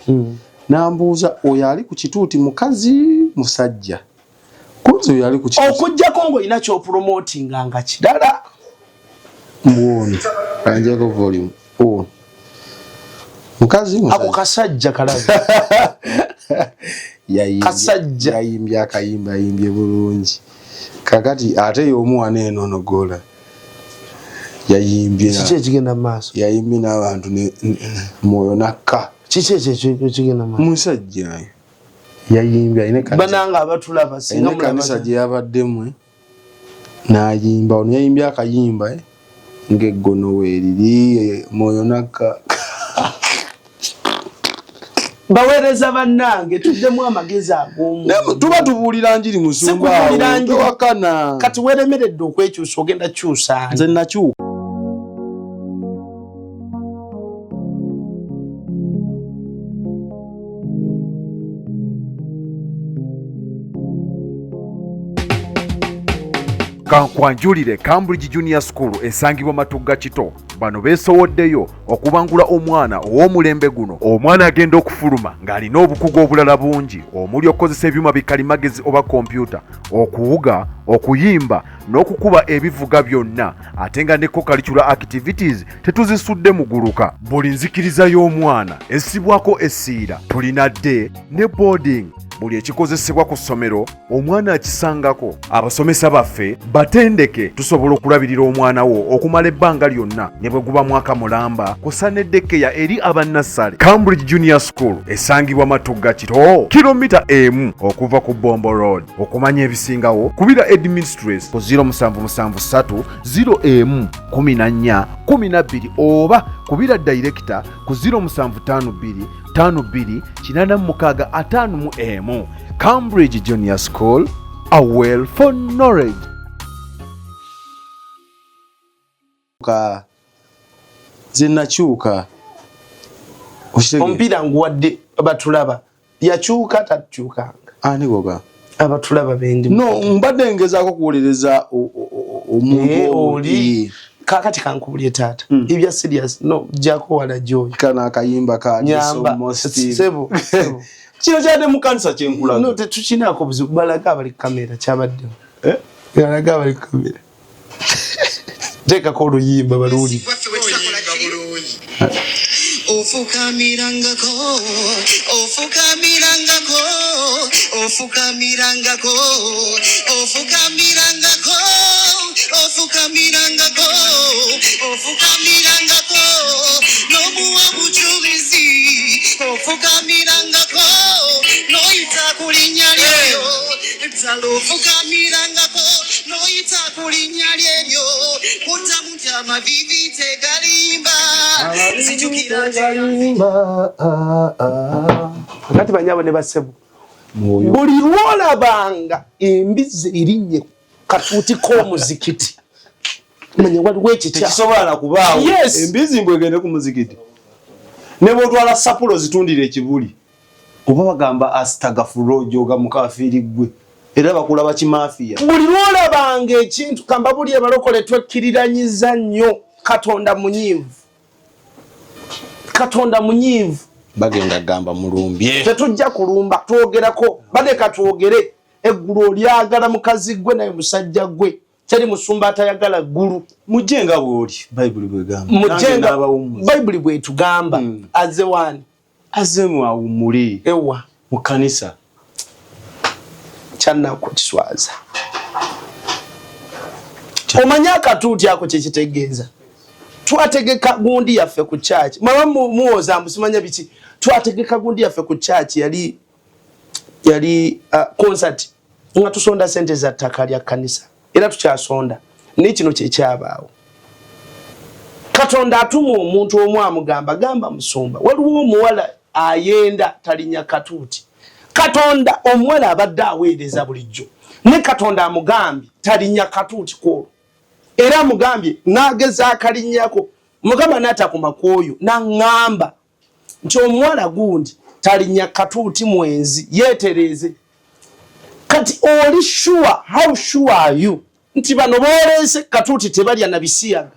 Nambuuza oyo ali ku kituuti mukazi musajja. Kunze oyo ali ku kituuti. Okujjako ng'olina ky'opromotinga nga kirala. Mbwoni. Kanjeko volume. Mukazi musajja. Ako kasajja kalabi. Kasajja. Yayimbye akayimba ayimbye bulungi. Kakati ate y'omwana eno nogola. Yayimbye. Kiki ekigenda mu maaso? Yayimbye n'abantu mwoyo nakka. Kiki ekigenda mu maaso? Musajja. Yayimbye ayine kanisa. Bananga abatulaba singa mulaba. Kanisa gye yabaddemu n'ayimba. Ono yayimbye akayimba ng'eggono weeriri mwoyo nakka. Baweereza bannange tuddemu amagezi ag'omuntu. Tuba tubuulira njiri musumba awo. Towakana. Kati weeremeredde okwekyusa ogenda kyusa. Nze nakyuka. Kankwanjulire Cambridge Junior School esangibwa Matugga Kito. Bano beesowoddeyo okubangula omwana ow'omulembe guno. Omwana agenda okufuluma ng'alina obukugu obulala bungi omuli okukozesa ebyuma bikalimagezi oba kompyuta, okuwuga, okuyimba n'okukuba ebivuga byonna, ate nga ne co-curricular activities tetuzisudde muguluka. Buli nzikiriza y'omwana essibwako essiira. Tulina day ne boarding. Buli ekikozesebwa ku ssomero omwana akisangako. Abasomesa baffe batendeke tusobola okulabirira omwana wo okumala ebbanga lyonna ne bwe guba mwaka mulamba kusa n'eddekeya eri abannassale. Cambridge Junior School esangibwa Matugga Kito, kilomita 1 okuva ku Bombo Road. Okumanya ebisingawo kubira administrator ku 0773 01 14 12 oba kubira director ku 0752 52 Cambridge Junior School, a well for knowledge. Zinakyuka. Omupiira nguwadde abatulaba. Yakyuka takyukanga. Ani goga? Abatulaba bendi. No, mbadde ngezaako kuwuliriza omuntu oli. Kakati kankubulye taata. Ebya serious no jako wala joy. Kana akayimba ka Nyamba. Sebo. Kino kyade mu kanisa kyenkulaga. No tetukinako buzibu balaga abali kamera kyabadde. Balaga abali kamera. Jeka ko luyimba baluli. Ofukamirangako nomuwa bujulizi ofukamirangako noyita kulinya lyo etsalo ofukamirangako noyita kulinya lyo kutamutya amavivi tegalimba zijukira galimba akati banyabo ne basebu buli lwolabanga embizi erinnye katuuti k'omuzikiti manya waliwo ekitya kisobola kubaawo. Yes. Embizi mbwegende ku muzikiti ne bwotwala sapulo zitundire ekibuli oba bagamba astagafulo joga mukafiiri gwe era bakulaba kimafiya. Buli lwolabanga ekintu kamba buli abalokole twekkiriranyiza nnyo Katonda munyiivu bagenda gamba mulumbye tetujja kulumba twogerako badeka twogere eggulu olyagala mukazi gwe naye musajja gwe teri musumba atayagala ggulu mujenga bwoli Bible bwegamba mujenga Bible bwetugamba aze wani aze mwawumuli ewa mu kanisa kyanna kukiswaza omanya akatuuti ako kyekitegeeza twategeka gundi yaffe ku church mama muwoza musimanya biki twategeka gundi yaffe ku church yali concert nga tusonda sente za ttaka lya kanisa era tukyasonda ne kino kyekyabaawo Katonda atuma omuntu omu amugamba gamba musumba waliwo omuwala ayenda talinya katuuti Katonda omuwala abadde aweereza bulijjo ne Katonda amugambye talinya katuuti kwolwo era amugambye nageza akalinnyako mugamba n'atakoma kwoyo n'aŋŋamba nti omuwala gundi talinya katuuti mwenzi yetereze kati oli sure how sure are you nti bano boolese katuuti tebalya na bisiyaga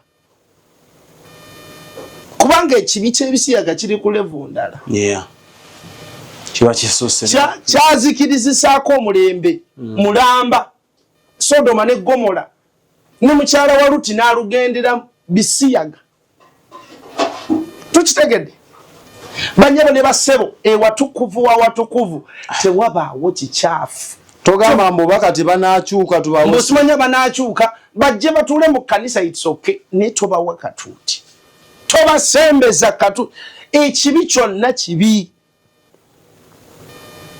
kubanga ekibi ky'ebisiyaga kiri ku level ndala kiba kisose kyazikirizisako omulembe mulamba Sodoma ne Gomora ne mukyala wa Luti n'alugendera bisiyaga tukitegedde banyabo ne basebo ewatukuvu wawatukuvu tewabaawo kikyafu togamba mbobaka tebanakyuka tubawo musimanya banakyuka bajje batule mu kanisa itsoke ne tobawa katuuti tobasembeza katuuti ekibi kyonna kibi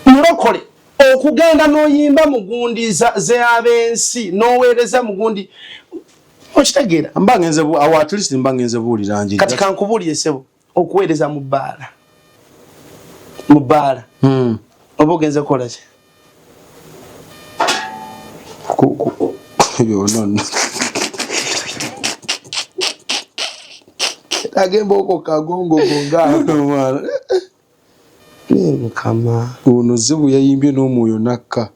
mulokole okugenda n'oyimba mugundi z'abensi n'oweereza mugundi okitegeera mbangenze awo at least mbangenze buulira nje kati kankubuulire sebo okuweereza mu bbaala oba ogenze kukola ki yonono agemba oko kagongo gonga Mukama ono zibu yayimbye n'omwoyo nakka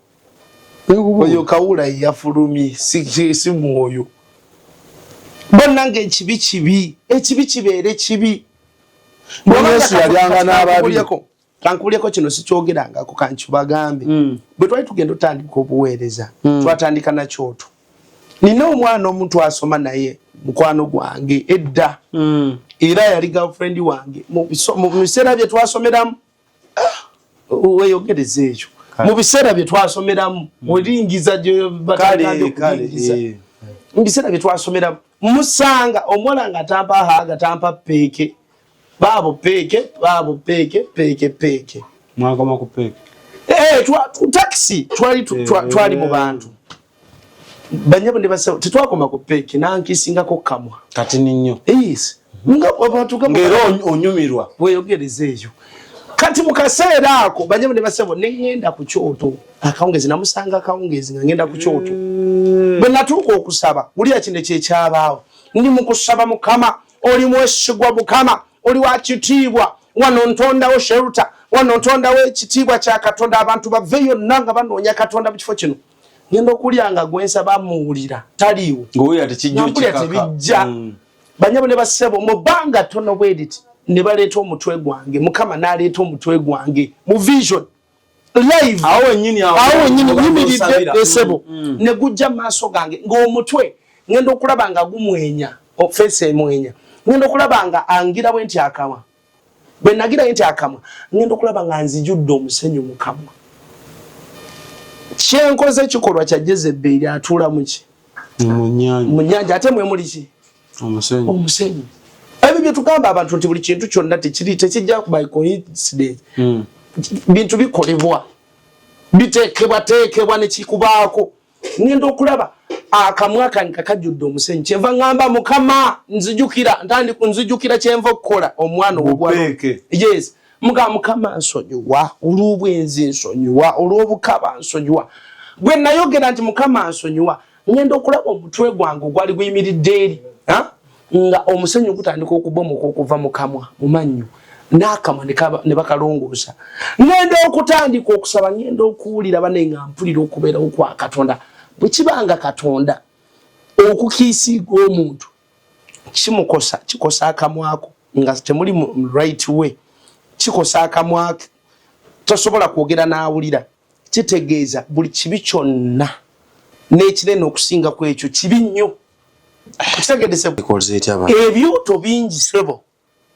oyo kawula yafulumye si mwoyo bonna ng'ekibi kibi kibeere kibi Yesu yalyanga n'ababi kankubulyeko kino sikyogerangako kankibagambe bwe twali tugenda otandika obuweereza twatandika na kyoto nina omwana omuntu asoma naye mukwano gwange edda era yali girlfriend wange mu biseera bye twasomeramu weyogereza ekyo mu biseera bye twasomeramu olingiza gye batagandiza mu biseera bye twasomeramu musanga omuwala nga tampa haaga tampa peeke baabo peeke mwagoma ku peeke taxi twali mu bantu banyabo ne basaba tetwakoma ku peeke nankisingako kamwa kati ninyo yes nga abantu ngero onyumirwa weyogereza ekyo kati mu kaseera ako banyabo ne basaba ngenda ku kyoto akawungezi namusanga akawungezi nga ngenda ku kyoto bwe natuuka okusaba buli kino kyekyabaawo ndi mu kusaba Mukama oli mwesigwa Mukama oli wa kitiibwa wano ntondawo shelter wano ntondawo ekitiibwa kya Katonda abantu baveyo nanga banoonya Katonda mu kifo kino ngenda okulyanga gwensaba muwulira taliiwo ngoya tekijja banyabo ne basebo mu bbanga tono bwediti ne baleeta omutwe gwange Mukama n'aleeta omutwe gwange mu vision live awo nyini yimiridde esebo ne gujja maaso gange ng'omutwe ngenda okulaba nga gumwenya ofeesi emwenya ngenda okulaba nga angira bwe nti akamwa bwe nagira nti akamwa ngenda okulaba nga nzijudde omusenyu mu kamwa kyenkoze ekikolwa kya Jezeberi atuula muki mu nnyanja ate mwe muli ki omusenyu ebyo bye tugamba abantu nti buli kintu kyonna tekijja by coincidence bintu bikolebwa biteekebwa ne kikubaako ngenda okulaba akamwa kange kakajjudde omusenyu kyenva ngamba Mukama nzijukira kyenva okukola omwana obwaleke yes Mukama nsonyiwa olw'obwenzi nsonyiwa olw'obukaba nsonyiwa bwe nayogera nti Mukama nsonyiwa ngenda okulaba omutwe gwange ogwali guyimiridde eri nga omusenyu gutandika okubomoka okuva mu kamwa mu mannyo n'akamwa ne bakalongoosa ngenda okutandika okusaba ngenda okuwulira bane nga mpulira okubeerawo kwa Katonda bwe kibanga Katonda okukiisiiga omuntu kikosa akamwako nga temuli mu right way kikosa akamwako tosobola kwogera n'awulira kitegeeza buli kibi kyonna n'ekinene okusinga ku ekyo kibi nnyo ebyoto bingi sebo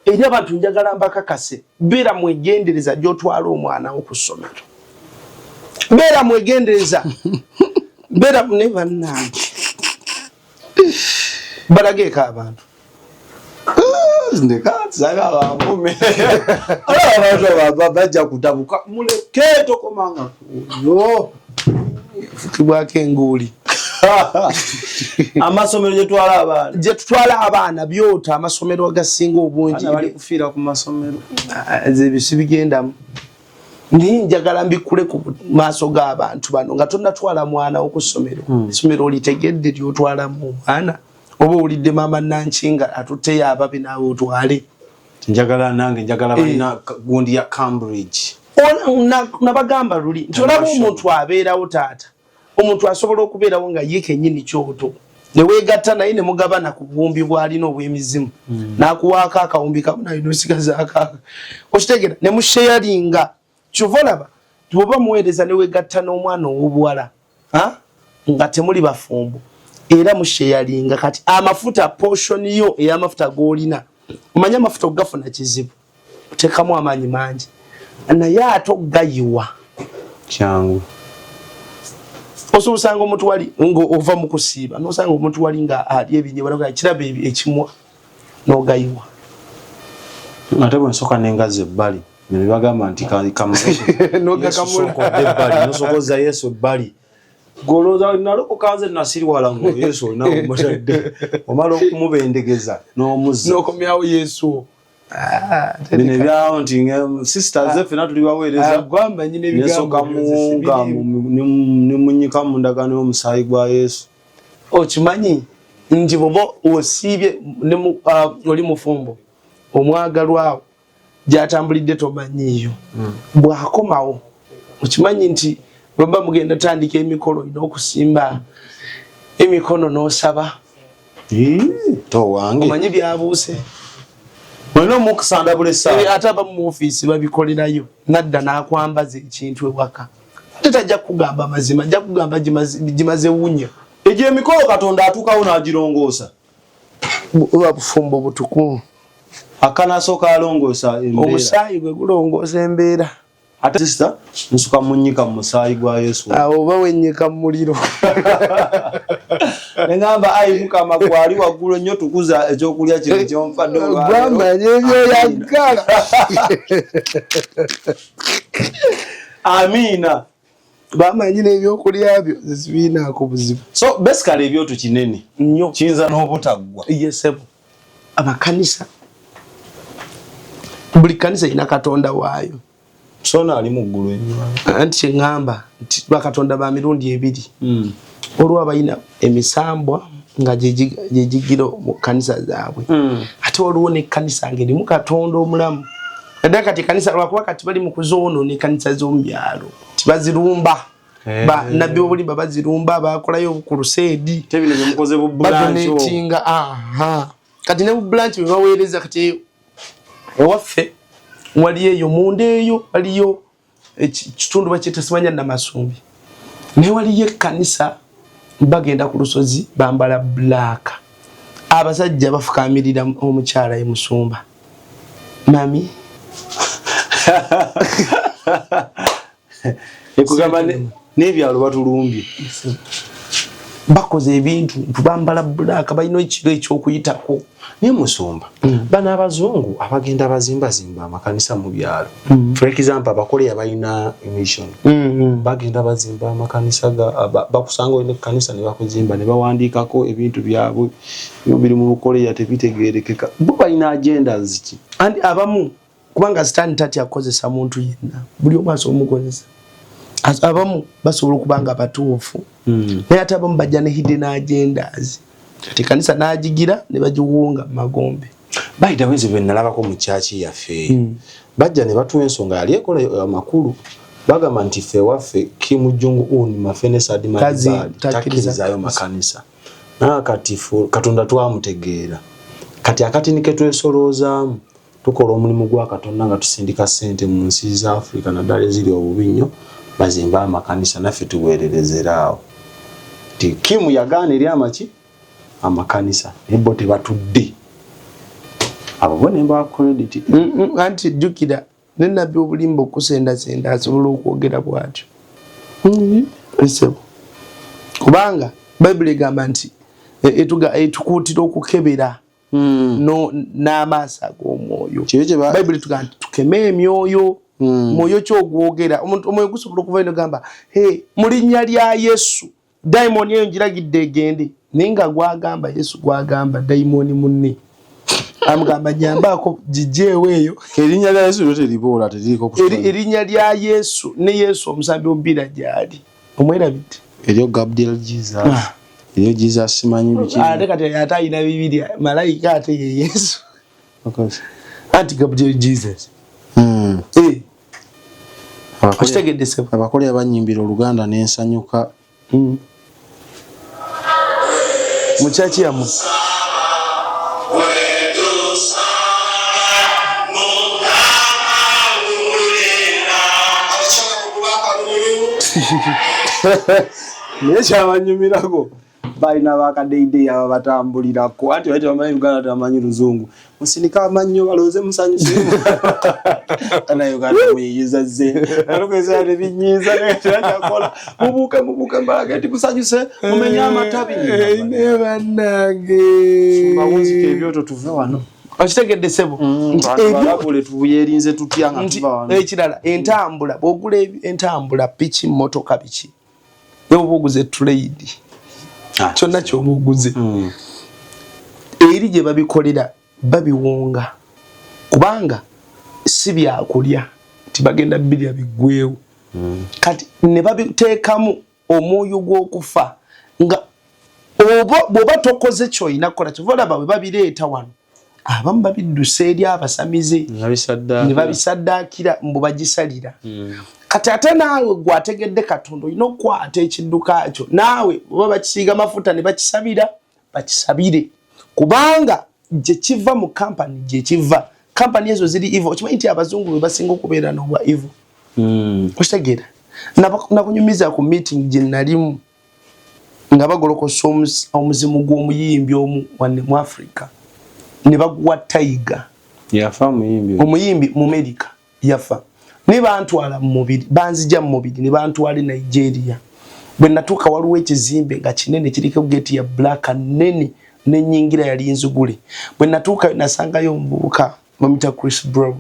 eri abantu njagala mbakakase beera mwegendereza gy'otwala omwana wo ku ssomero beera mwegendereza beera ne bannange balageeko abantu bajja kutabuka mulekeeto komanga fukibwako enguuli amasomero gye tutwala abaana byoto amasomero agasinga obungi bali kufiira ku masomero bisibigendamu naye njagala mbikule ku maaso g'abantu bano nga tonnatwala mwana wo ku ssomero essomero olitegedde lyotwalamu omwana oba owulidde maama Nankinga atutteyo ababe naawe otwale njagala nange njagala balina gundi ya Cambridge nabagamba luli nti olaba omuntu abeerawo taata omuntu asobola okubeerawo nga ye kennyini kyoto ne weegatta naye ne mugabana ku buwumbi bw'alina obw'emizimu n'akuwaako akawumbi kamu naye n'osigaza akaaka okitegeera ne musheyalinga kyova olaba bw'oba muweereza ne weegatta n'omwana ow'obuwala nga temuli bafumbo era musheyalinga kati amafuta portion yo ey'amafuta g'olina omanye amafuta okugafuna kizibu oteekamu amaanyi mangi naye ate okugayiwa kyangu osanga omuntu wali ng'ova mu kusiiba n'osanga omuntu wali nga ali ebinyebwa kiraba ekimwa n'ogayiwa ate bwe nsooka n'engazi ebbali ne bagamba nti nosokoza Yesu ebbali goloza nalokoka nze nasiriwala ngo Yesu nakumutadde omala okumubendegeza n'omuzza n'okomyawo Yesu bino ebyawo nti sisters effe natuli baweereza gwamba nyine nesoka munga nemunyika mu ndagano y'omusaayi gwa Yesu okimanyi nti bwoba osiibye oli mufumbo omwagalwawo gyatambulidde tomanyiiyo bwakomawo okimanyi nti bweba mugenda tandika emikolo olina okusimba emikono n'osaba towange omanyi byabuuse olina omukusandabula essaawa ate abamu mu ofiisi babikolerayo nadda n'akwambaza ekintu ewaka ate tajja kugamba mazima ajja kugamba gimaze wunya egyo emikolo Katonda atuukawo n'agirongoosa oba bufumbo butukuvu akanasooka alongoosa embeera omusaayi gwe gulongoosa embeera ate sister nsuka munnyika mu musaayi gwa Yesu awo oba wennyika mu muliro nengamba ayi Mukama gwali waggulu nnyo tukuza ekyokulya kino kyompadde gwamanye ebyoyagala amiina bamanyi n'ebyokulya byo zibiinaako buzibu so basically ebyoto kinene nnyo kiyinza n'obutaggwa yesebo amakanisa buli kanisa ina Katonda waayo sona ali mu ggulu ennyo anti kyeŋŋamba nti bakatonda ba mirundi ebiri olwo abayina emisambwa nga gyegigira mu kanisa zaabwe ate waliwo n'ekkanisa ng'erimu Katonda omulamu edda kati kanisa lwakuba kati bali mu kuzoonoona ekkanisa z'omu byalo tibazirumba nabbi obulimba bazirumba bakolayo kuruseedi tebino byemukoze badonetinga kati ne bubulanki bwe baweereza kati ewaffe waliyo eyo munda eyo waliyo ekitundu bakiyita simanya Namasumbi naye waliyo ekkanisa bagenda ku lusozi bambala black abasajja bafukamirira omukyala emusumba mami ekugamba n'ebyalo batulumbye bakoze ebintu bambala black balina ekiro ekyokuyitako naye Musumba bano abazungu abagenda bazimbazimba amakanisa mu byalo for example abakoleya balina emission bagenda bazimba amakanisa bakusanga olina ekkanisa ne bakuzimba ne bawandiikako ebintu byabwe biri mu lukoleya tebitegeerekeka bo balina agendas ki andi abamu kubanga sitani tati akozesa muntu yenna buli omu asobola omukozesa abamu basobola okubanga batuufu naye ate abamu bajja ne hidden agendas kati kanisa n'agigira ne bagiwunga magombe bayita wenzi bwe nalabako mu kyaki yaffe bajja ne batuwa ensonga yali ekola amakulu bagamba nti ffe waffe Kim Jong-un mafene sadimazali takkirizayo makanisa nakatifu Katonda twamutegeera kati akatini ke twesoloozaamu tukola omulimu gwa Katonda nga tusindika ssente mu nsi za Africa naddala eziri obubi nnyo bazimba amakanisa naffe tuweererezeraawo ti Kim yagaana eri amaki amakanisa nebo tebatudde abo bo nemba credit anti jukira nenabbi obulimba okusendasenda asobola okwogera bwatyo esebo kubanga Bayibuli egamba nti etukuutira okukebera n'amaaso ag'omwoyo Bayibuli tugamba nti tukeme emyoyo mwoyo kyogwogera omwoyo gusobola okuva ino gamba mu linnya lya Yesu daimoni eyo ngiragidde egende naye nga gwagamba Yesu gwagamba daimoni munne amugamba nyambaako gijjeewo eyo erinnya lya Yesu teriboola teriko erinnya lya Yesu ne Yesu omusambi omupiira gyali omwerabidde eryo Gabriel Jesus eryo Jesus simanyi biki ate kati ate ayina Bibiliya malayika ate ye Yesu anti Gabriel Jesus akitegedde sebo abakole abanyimbira Oluganda n'ensanyuka muchachi yamu Nesha abanyumirako balina bakadeide aba batambulirako anti bati bamanyi Uganda tamanyi Luzungu musinika amanyo baloze musanyuse ana Uganda muyiza ze alokeza ne binyiza ne kyakola mubuke mbalageti kusanyuse mumenya amatabi ne banage bawuzike ebyoto tuve wano akitegedde sebo ebyo tubuyerinze tutyanga tuva wano ekirala entambula bogula entambula pichi motoka pichi yobuguze trade kyonna kyobuguze eri gye babikolera babiwonga kubanga si byakulya tibagenda bilya bigwewo kati ne babiteekamu omwoyo gw'okufa nga bw'oba tokoze kyoyina kukola kivola bawe babireeta wano abamu babiddusa eri abasamize ne babisaddaakira mbu bagisalira kati ate naawe gwategedde Katonda olina okukwata ekidduka kyo naawe oba bakisiiga mafuta ne bakisabira bakisabire kubanga gye kiva mu kampani gye kiva kampani ezo ziri evil okimanyi nti abazungu be basinga okubeera n'obwa evil okitegeera nakunyumiza ku meeting gye nalimu nga bagolokosa omuzimu gw'omuyimbi omu wanne mu Africa ne baguwa Tiger yafa omuyimbi mu America yafa ne bantwala mu mubiri banzija mu mubiri ne bantwala Nigeria bwe natuuka waliwo ekizimbe nga kinene kiriko gate ya black nene n'ennyingira yali nzugule bwe natuuka nasangayo omuvubuka bamuyita Chris Brown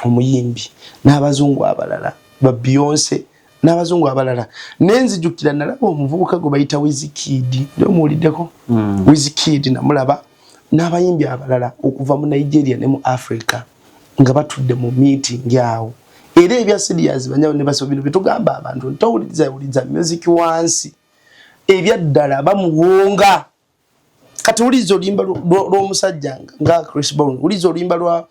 omuyimbi n'abazungu abalala ba Beyonce n'abazungu abalala nenzijukira nalaba omuvubuka gwe bayita Wizkid ndio muwuliddeko Wizkid namulaba n'abayimbi abalala okuva mu Nigeria ne mu Africa nga batudde mu meeting yawo era ebya serious banyawo ne baso bino bitugamba abantu ntawuliza music wansi ebya ddala bamuwonga kati ulizo limba lw'omusajja nga Chris Brown ulizo limba lwa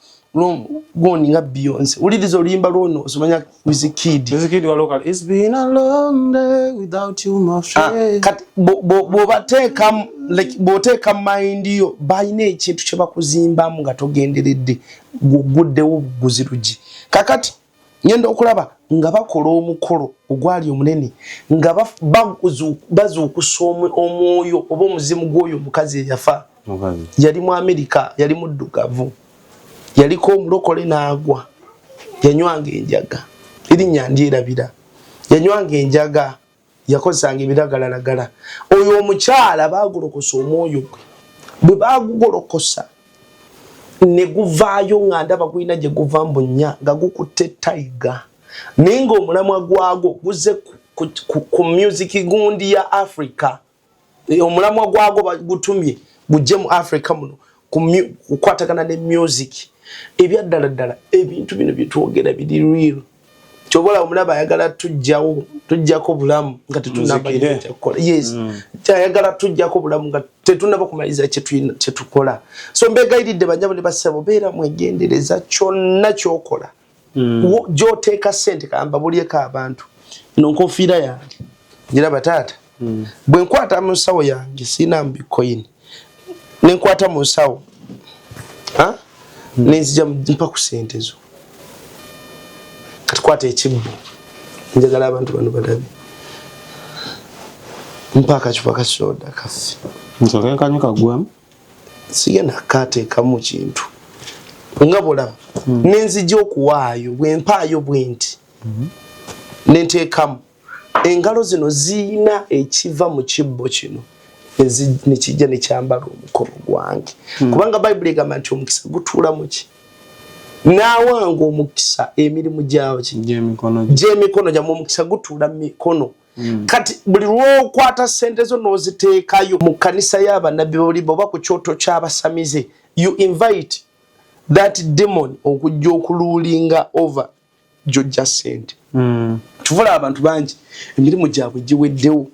goni nga Beyonce ulizo limba lwono osomanya Wizkid wa local it's been a long day without you my friend kati bobateka like boteka mind yo bayine ekintu kye bakuzimbamu nga togenderedde guguddewo buguzirugi kakati ngenda okulaba nga bakola omukolo ogwali omunene nga bazuukusa omwoyo oba omuzimu gw'oyo omukazi yafa yali mu Amerika yali muddugavu yaliko omulokole n'agwa yanywanga enjaga erinnya ndyerabira yanywanga enjaga yakozesanga ebiragalalagala oyo omukyala baagolokosa omwoyo gwe bwe baagugolokosa ne guvaayo nga ndaba gulina gye guva mbunya nga gukutte Tiger naye ng'omulamwa gwagwo guze ku music gundi ya Africa omulamwa gwagwo bagutumye gujje mu Africa muno kukwatagana ne music ebyaddala ebintu bino byetwogera biri real kyobola omulaba ayagala tujjako bulamu nga tetunamanya kyetukola yes ayagala tujjako bulamu nga tetunaba kumaliza kyetukola so mbegayiridde banyabo ne basabo beera mwegendereza kyonna kyokola gyoteeka ssente kamba bulyeko abantu ino nkofiira yange ngiraba taata bwe nkwata mu nsawo yange siina mu bitcoin ne nkwata mu nsawo nenzija mpa ku ssente zo kati kwata ekibbo njagala abantu bano balabe mpa akacupa ka soda kaffe nsoke nkanyuka gwemu sigenda kateekamu kintu nga bolaba nenzija okuwaayo bwe mpaayo bwenti nenteekamu engalo zino ziina ekiva mu kibbo kino nekijja nekyambala omukono gwange kubanga bayibuli egamba nti omukisa gutuula muki naawanga omukisa emirimu gyawo gy'emikono gyamu omukisa gutuula mu mikono kati buli lwokwata ssente zo n'oziteekayo mu kkanisa y'abannabbi b'oliba oba ku kyoto ky'abasamize you invite that demon okujja okuluulinga over jojja ssente tuvula abantu bangi emirimu gyabwe giweddewo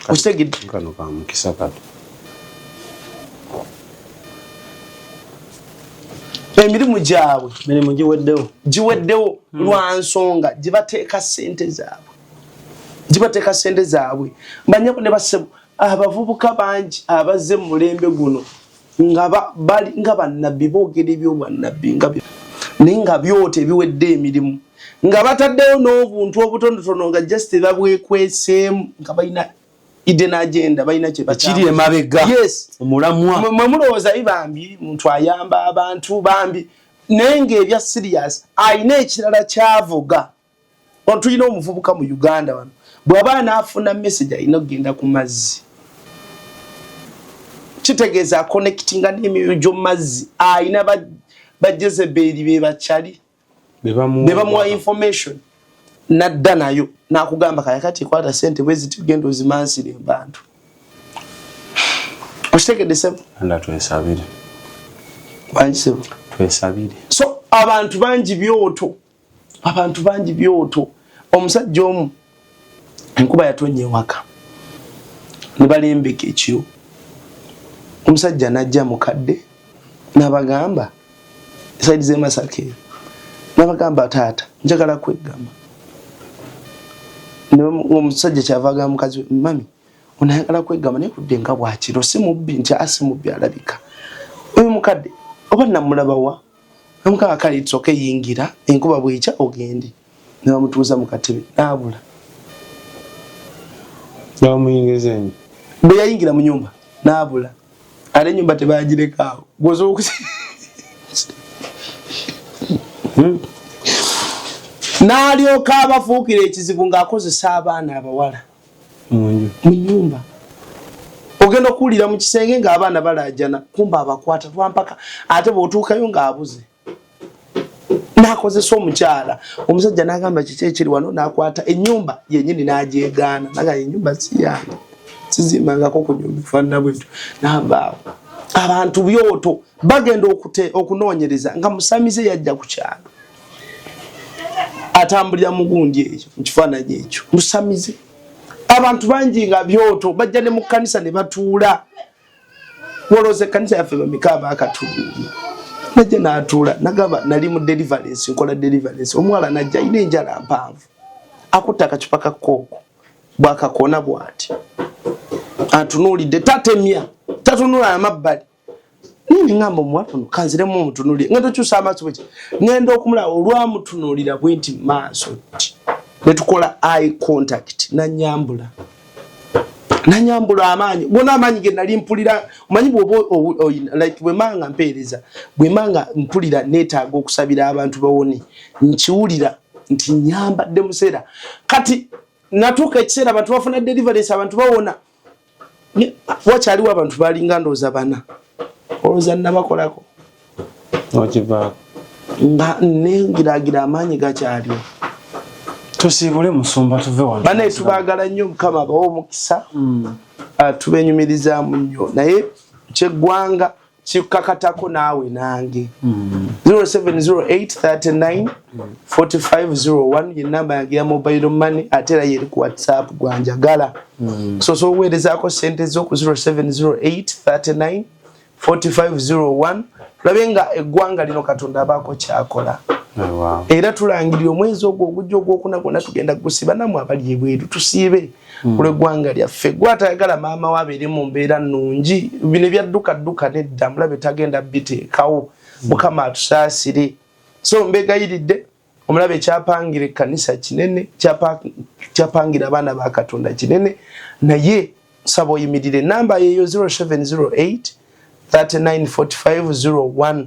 okitegedde kano ka mukisa kato emirimu gyabwe mirimu giweddewo lwa nsonga gibateeka ssente zaabwe banyabo ne basebo abavubuka bangi abazze mu mulembe guno nga bannabbi boogera ebyobwannabbi naye nga byote ebiwedde emirimu nga bataddewo n'obuntu obutonotono nga just babwekweseemu nga balina hidden agenda balina kiri emabega omulamwa mwe mulowooza bibambi muntu ayamba abantu bambi naye ng'ebya serious ayina ekirala ky'avuga tulina omuvubuka mu Uganda wano bw'aba n'afuna message ayina okugenda ku mazzi kitegeeza connectinga n'emyoyo gy'omazzi ayina bajezeberi be bakyali be bamuwa information nadda nayo nakugamba kati kwata sente bwezi tugenda ozimansire abantu oshitegedde sebo anda twesabire bangi sebo twesabire so abantu bangi byoto omusajja omu enkuba yatonye waka ne balembeka ekyo omusajja najja mukadde nabagamba saidi ze Masaka nabagamba taata njagala kweggama omusajja kyavaga mukazi mami onayagala kweggama naye kudde nga bwakiro si mubbi nti asi mubbi alabika oyo mukadde oba namulaba wa namukaba kale itsoke yingira enkuba bwekya ogende ne bamutuuza mu katebe nabula bamuyingizenyi bwe yayingira mu nyumba nabula ale ennyumba tebagirekawo gwoza n'alyoka abafuukira ekizibu ng'akozesa abaana abawala mu nyumba ogenda okuwulira mu kisenge ng'abaana balajana kumba abakwata twampaka ate bw'otuukayo ng'abuze n'akozesa omukyala omusajja n'agamba kiki ekiri wano n'akwata ennyumba yennyini n'agyegaana naga ennyumba si yange sizimbangako ku nyumba efaanana bwetyo n'ambaawo abantu byoto bagenda okunoonyereza nga musamize yajja ku kyalo atambulira mugundi ekyo mu kifaananyi ekyo musamize abantu bangi nga byoto bajja ne mu kkanisa ne batuula wolooza ekkanisa yaffe bamikaaba akatuluumi najja n'atuula nagamba nali mu deliverance nkola deliverance omuwala najja ayina enjala mpanvu akutta akacupa ka kooko bw'akakoona bw'ati antunuulidde tatemya tatunula amabbali nini ngamba omuwala ono kanziremu omutunuulire ngenda okyusa amaaso bweki ngenda okumulaba olwamutunuulira bwenti maaso ti ne tukola eye contact nanyambula amaanyi gona amaanyi ge nali mpulira omanyi like bwemanga mpeereza bwemanga mpulira neetaaga okusabira abantu bawone nkiwulira nti nyambadde museera kati natuuka ekiseera abantu bafuna deliverance abantu bawona wakyaliwo abantu balinga ndooza bana olowooza nabakolako okivaako nga nengiraagira amaanyi gakyaliwo tusiibule musumba tuve wano bane tubaagala nnyo mukama abawa omukisa tubenyumirizaamu nnyo naye kyeggwanga kikakatako naawe nange 0708394501 ye namba yange ya mobile money ate era yeri ku WhatsApp gwanjagala so weerezaako sente zo ku 0708394501 tulabe nga eggwanga lino Katonda abaako kyakola. Era tulangirira omwezi ogwo ogujja ogwokuna gwonna tugenda gusiba namwe abali ebweru tusiibe kuleggwanga lyaffe gwatayagala maama wabeere mu mbeera nnungi bino byadduka nedda mulabe tagenda biteekawo mukama atusaasire so mbegayiridde omulabe ekyapangira ekkanisa kinene kyapangira abaana ba Katonda kinene naye nsaba oyimirire namba yeyo 0708394501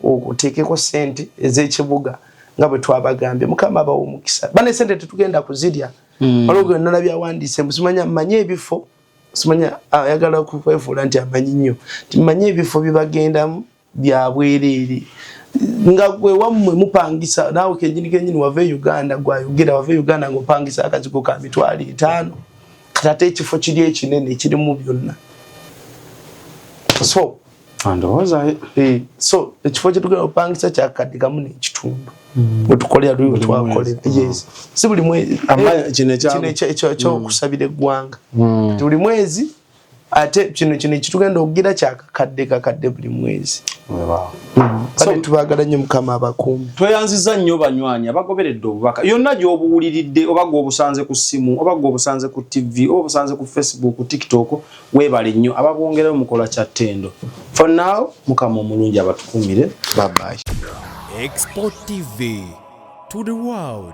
okuteekeko sente ez'ekibuga nga bwe twabagambye mukama abawo omukisa bane sente tetugenda kuzirya waliwo nala byawandiise musimanya mmanye ebifo simanya ayagala kwefuula nti amanyi nnyo timanye ebifo byebagendamu byabwereere nga gwe wammwe mupangisa naawe kenyini wave Uganda gwayogera wave Uganda ng'opangisa akazigo ka $5,000 kati ekifo kiri ekinene kirimu byonna so andowooza so ekifo kyetugenda opangisa kyakadde kamu n'ekitundu wetukolera luli wetwakolera yes si buli mwezi ekyokusabira eggwanga buli mwezi ate kino kitugenda okugira kyakakadde buli mwezi So tubagala nnyo mukama abakuumi. Tweyanziza nnyo banywanyi abagoberedde obubaka. Yonna gy'obuwuliridde oba gw'obusanze ku ssimu oba gw'obusanze ku TV oba obusanze ku Facebook ku TikTok weebale nnyo ababwongerayo mukola kya ttendo. For now mukama omulungi abatukumire. Bye bye. Export TV to the world.